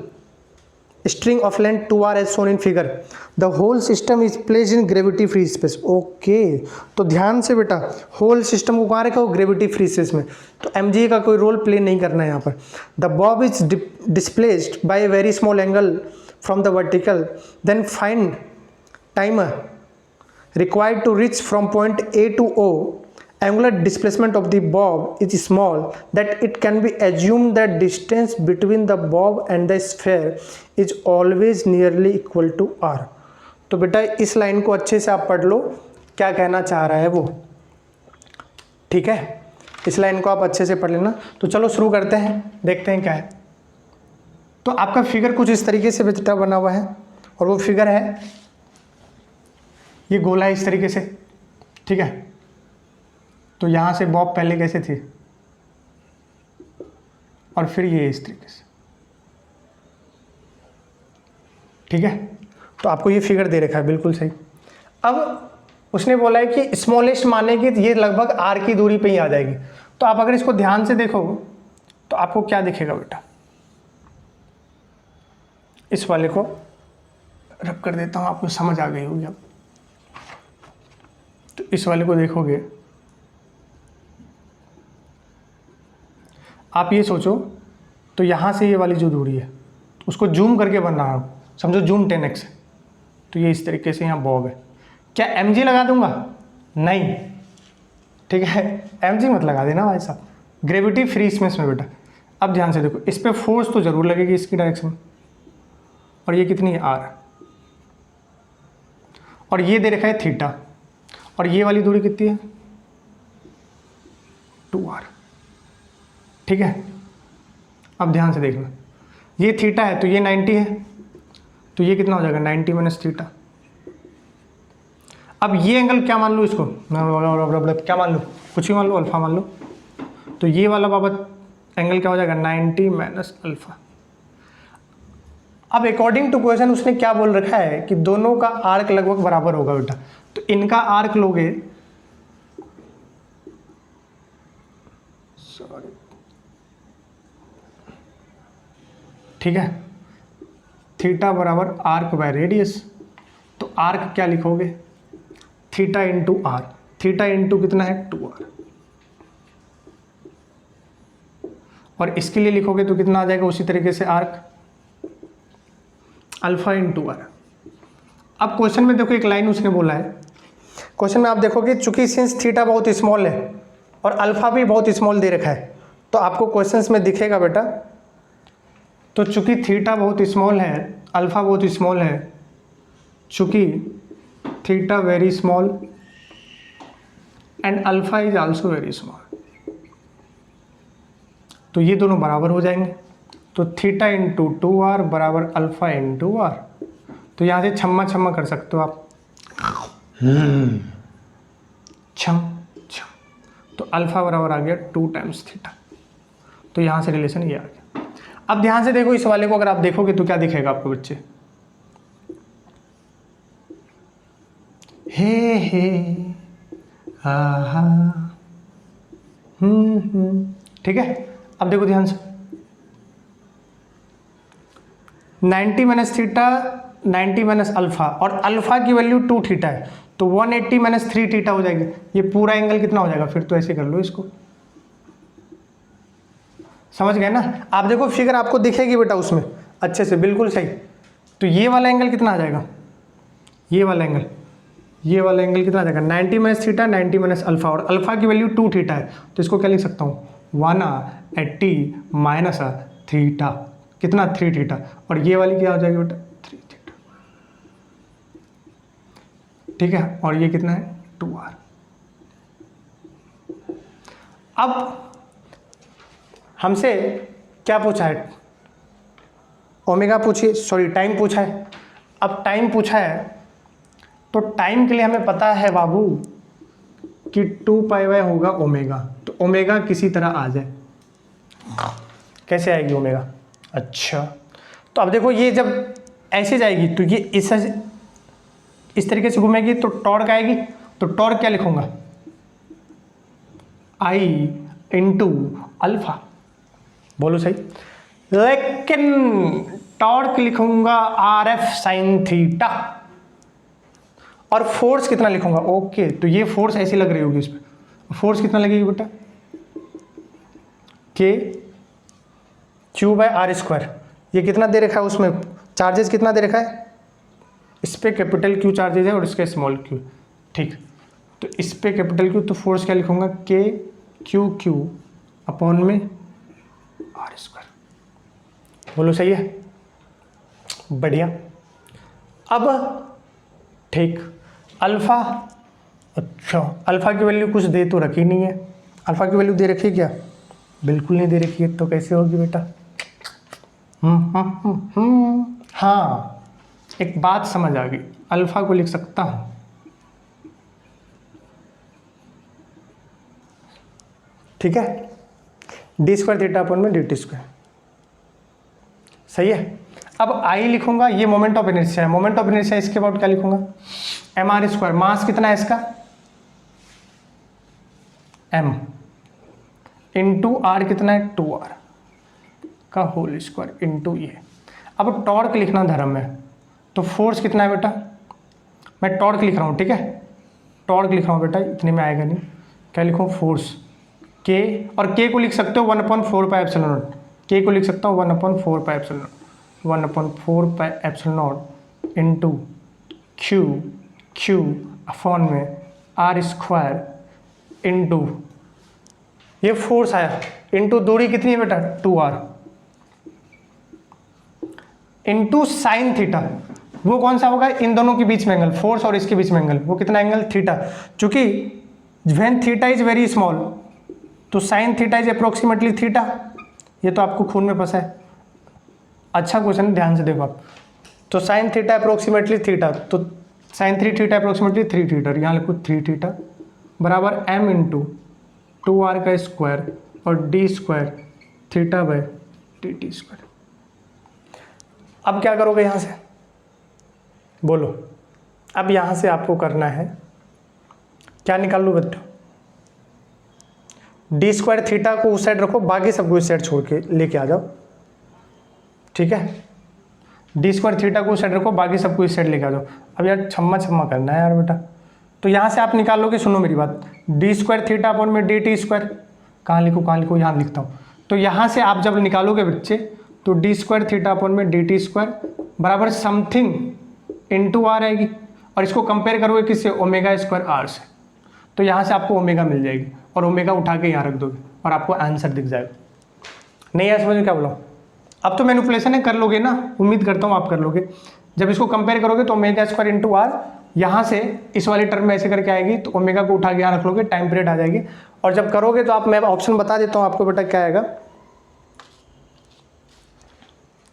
string of length 2r as shown in figure. The whole system is placed in gravity free space. Okay, तो ध्यान से बेटा, whole system को कहाँ रखा हो? Gravity free space में। तो mg का कोई रोल प्ले नहीं करना है यहाँ पर। The bob is displaced by a very small angle from the vertical, then find time required to reach from point A to O. Angular displacement of the bob is small that it can be assumed that distance between the bob and the sphere is always nearly equal to r. तो बेटा इस line को अच्छे से आप पढ़ लो, क्या कहना चाह रहा है वो, ठीक है। इस लाइन को आप अच्छे से पढ़ लेना। तो चलो शुरू करते हैं, देखते हैं क्या है। तो आपका फिगर कुछ इस तरीके से बेटा बना हुआ है और वो फिगर है, ये गोला है इस तरीके से, ठीक है। तो यहाँ से बॉब पहले कैसे थी और फिर ये इस तरीके से, ठीक है। तो आपको ये फिगर दे रखा है, बिल्कुल सही। अब उसने बोला है कि स्मॉलेस्ट माने कि ये लगभग आर की दूरी पे ही आ जाएगी। तो आप अगर इसको ध्यान से देखो तो आपको क्या दिखेगा बेटा? इस वाले को रब कर देता हूँ, आपको समझ आ गई होगी अब। तो इस वाले को देखोगे, आप ये सोचो, तो यहाँ से ये वाली जो दूरी है उसको जूम करके बन रहा हूँ, समझो जूम 10x है। तो ये इस तरीके से यहाँ बॉब है। क्या mg लगा दूंगा? नहीं, ठीक है, mg मत लगा देना भाई साहब, ग्रेविटी फ्री स्पेस में बेटा। अब ध्यान से देखो, इस पर फोर्स तो जरूर लगेगी इसकी डायरेक्शन में, और ये कितनी है? r, और ये दे रखा है थीटा, और ये वाली दूरी कितनी है? 2r, ठीक है। अब ध्यान से देखना, ये थीटा है तो ये 90 है, तो ये कितना हो जाएगा? 90 माइनस थीटा। अब ये एंगल क्या मान लो इसको? क्या मान लो? कुछ भी मान लो, अल्फा मान लो। तो ये वाला बाबा एंगल क्या हो जाएगा? 90 माइनस अल्फा। अब अकॉर्डिंग टू क्वेश्चन उसने क्या बोल रखा है कि दोनों का आर्क लगभग बराबर होगा बेटा। तो इनका आर्क लोगे, सॉरी, ठीक है, थीटा बराबर आर्क बाय रेडियस। तो आर्क क्या लिखोगे? Theta into R. Theta into कितना है? 2r। और इसके लिए लिखोगे तो कितना आ जाएगा उसी तरीके से आर्क? Alpha into R. अब क्वेश्चन में देखो एक लाइन उसने बोला है, क्वेश्चन में आप देखोगे चूंकि सिंस थीटा बहुत स्मॉल है और अल्फा भी बहुत स्मॉल दे रखा है, तो आपको क्वेश्चंस में दिखेगा बेटा। तो चूंकि थीटा बहुत स्मॉल है, अल्फा बहुत स्मॉल है, चूंकि theta very small and alpha is also very small, तो ये दोनों बराबर हो जाएंगे। तो थीटा इंटू 2r बराबर अल्फा इंटू आर। तो यहाँ से छम्मा छम्मा कर सकते हो आप, छम छम, तो अल्फा बराबर आ गया 2 टाइम्स थीटा। तो यहाँ से रिलेशन ये आ गया। अब ध्यान से देखो इस वाले को, अगर आप देखोगे तो क्या दिखेगा आपको बच्चे, हे हा, ठीक है। अब देखो ध्यान से, 90 माइनस थीटा 90 माइनस अल्फा, और अल्फा की वैल्यू 2 थीटा है, तो 180 माइनस 3 थीटा हो जाएगी। ये पूरा एंगल कितना हो जाएगा, फिर तो ऐसे कर लो इसको, समझ गए ना। आप देखो फिगर आपको दिखेगी बेटा उसमें अच्छे से, बिल्कुल सही। तो ये वाला एंगल कितना आ जाएगा, ये वाला एंगल कितना आ जाएगा, 90 माइनस थीटा 90 माइनस अल्फा, और अल्फा की वैल्यू 2 थीटा है, तो इसको क्या लिख सकता हूँ, 180 माइनस थीटा, कितना 3 थीटा, और ये वाली क्या हो जाएगी बेटा 3 थीटा, ठीक है। और ये कितना है 2r। अब हमसे क्या पूछा है, ओमेगा पूछिए, सॉरी टाइम पूछा है। अब टाइम पूछा है तो टाइम के लिए हमें पता है बाबू कि 2π होगा ओमेगा, तो ओमेगा किसी तरह आ जाए, कैसे आएगी ओमेगा, अच्छा। तो अब देखो ये जब ऐसे जाएगी तो ये इस तरीके से घूमेगी तो टॉर्क आएगी, तो टॉर्क क्या लिखूंगा, I इंटू अल्फा, बोलो सही। लेकिन टॉर्क लिखूंगा RF साइन थीटा, और फोर्स कितना लिखूंगा, ओके। तो ये फोर्स ऐसी लग रही होगी इस पर, फोर्स कितना लगेगी बेटा, K Q/r²। ये कितना दे रखा है उसमें, चार्जेस कितना दे रखा है, इस पे कैपिटल Q चार्जेस है और इसके स्मॉल q, ठीक। तो इस पे कैपिटल Q, तो फोर्स क्या लिखूंगा, K अपॉन में r², बोलो सही है, बढ़िया। अब ठीक, अल्फा, अच्छा अल्फा की वैल्यू कुछ दे तो रखी नहीं है, अल्फा की वैल्यू दे रखी है क्या, बिल्कुल नहीं दे रखी है, तो कैसे होगी बेटा, हाँ एक बात समझ आ गई, अल्फा को लिख सकता हूं, ठीक है, d² थीटा अपॉन में dt², सही है। अब I लिखूंगा, ये मोमेंट ऑफ इनर्शिया है, मोमेंट ऑफ इनर्शिया इसके अबाउट क्या लिखूंगा, mr², मास कितना है इसका, m इंटू आर कितना है 2r का होल स्क्वायर इंटू ये। अब टॉर्क लिखना धर्म है, तो फोर्स कितना है बेटा, मैं टॉर्क लिख रहा हूँ, ठीक है, टॉर्क लिख रहा हूँ बेटा, इतने में आएगा नहीं, क्या लिखूँ, फोर्स K, और K को लिख सकते हो 1/4πε0, K को लिख सकता हूँ 1/4πε0, 1/4πε0 इंटू Q अपॉन में r² इंटू ये फोर्स आया, इंटू दूरी कितनी है बेटा 2r, इंटू साइन थीटा, वो कौन सा होगा, इन दोनों के बीच में एंगल, फोर्स और इसके बीच में एंगल, वो कितना एंगल थीटा, चूंकि when theta is very small तो sine theta is approximately theta, ये तो आपको खून में पसा है, अच्छा क्वेश्चन, ध्यान से देखो आप। तो साइन थीटा अप्रोक्सीमेटली थीटा, तो साइन 3 थीटा अप्रोक्सीमेटली 3 थीटा, यहाँ लिखो 3 थीटा बराबर m इंटू 2r का स्क्वायर और d² थीटा बाय dt²। अब क्या करोगे यहाँ से, बोलो, अब यहाँ से आपको करना है, क्या निकाल लो बच्चों, d² थीटा को उस साइड रखो, बाकी सबको इस साइड छोड़ के लेके आ जाओ, ठीक है, d² थीटा को उस साइड रखो, बाकी सबको इस साइड लेके आ जाओ। अब यार छम्मा करना है यार बेटा, तो यहाँ से आप निकाल लोगे, सुनो मेरी बात, d² थीटा अपॉन में dt², कहाँ लिखो, यहाँ लिखता हूँ। तो यहाँ से आप जब निकालोगे बच्चे, तो d² थीटा अपॉन में dt² बराबर समथिंग इंटू आर आएगी, और इसको कंपेयर करोगे किससे, ओमेगा² r से, तो यहाँ से आपको ओमेगा मिल जाएगी, और ओमेगा उठा के यहाँ रख दोगे और आपको आंसर दिख जाएगा। नहीं है समझ में क्या बोला? अब तो मैनिपुलेशन है, कर लोगे ना, उम्मीद करता हूँ आप कर लोगे। जब इसको कंपेयर करोगे तो ओमेगा स्क्वायर इंटू आर, यहाँ से इस वाले टर्म में ऐसे करके आएगी, तो ओमेगा को उठा के यहाँ रख लोगे, टाइम पीरियड आ जाएगी। और जब करोगे तो आप, मैं ऑप्शन बता देता हूँ आपको बेटा क्या आएगा,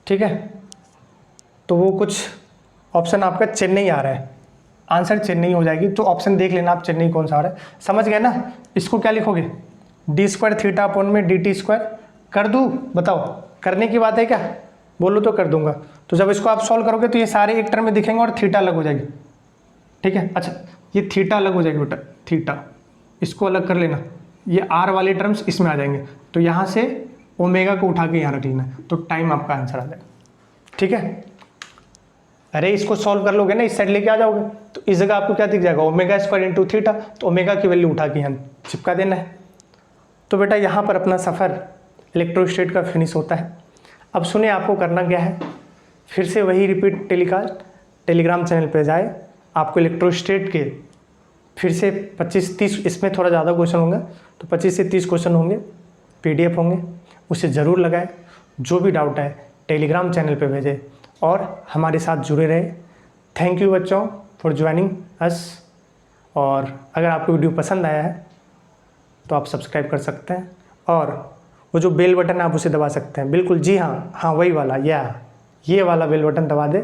ठीक है। तो वो कुछ ऑप्शन आपका चेन्नई आ रहा है, आंसर चेन्नई हो जाएगी। तो ऑप्शन देख लेना आप चेन्नई कौन सा आ रहा है, समझ गए ना। इसको क्या लिखोगे, डी स्क्वायर थीटा अपॉन में डी टी स्क्वायर, कर दूँ बताओ, करने की बात है क्या, बोलो तो कर दूंगा। तो जब इसको आप सॉल्व करोगे तो ये सारे एक टर्म में दिखेंगे और थीटा अलग हो जाएगी, ठीक है। अच्छा ये थीटा अलग हो जाएगी बेटा, थीटा इसको अलग कर लेना, ये आर वाले टर्म्स इसमें आ जाएंगे। तो यहाँ से ओमेगा को उठा के यहाँ रख लेना, तो टाइम आपका आंसर आ जाएगा, ठीक है। अरे इसको सॉल्व कर लोगे ना, इस साइड लेके आ जाओगे, तो इस जगह आपको क्या दिख जाएगा, ओमेगा स्क्वायर इंटू थीटा, तो ओमेगा की वैल्यू उठा के यहाँ चिपका देना है। तो बेटा यहाँ पर अपना सफ़र इलेक्ट्रोस्टेट का फिनिश होता है। अब सुनिए आपको करना क्या है, फिर से वही रिपीट टेलीकास्ट, टेलीग्राम चैनल पे जाए, आपको इलेक्ट्रोस्टेट के फिर से 25-30, इसमें थोड़ा ज़्यादा क्वेश्चन होंगे, तो 25 से 30 क्वेश्चन होंगे, PDF होंगे, उसे ज़रूर लगाएं। जो भी डाउट है टेलीग्राम चैनल पे भेजें और हमारे साथ जुड़े रहे। थैंक यू बच्चों फॉर ज्वाइनिंग अस। और अगर आपको वीडियो पसंद आया है तो आप सब्सक्राइब कर सकते हैं, और वो जो बेल बटन है आप उसे दबा सकते हैं, बिल्कुल जी हाँ, हाँ वही वाला, या ये वाला बेल बटन दबा दे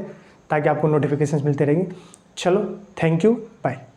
ताकि आपको नोटिफिकेशंस मिलते रहेंगी। चलो थैंक यू, बाय।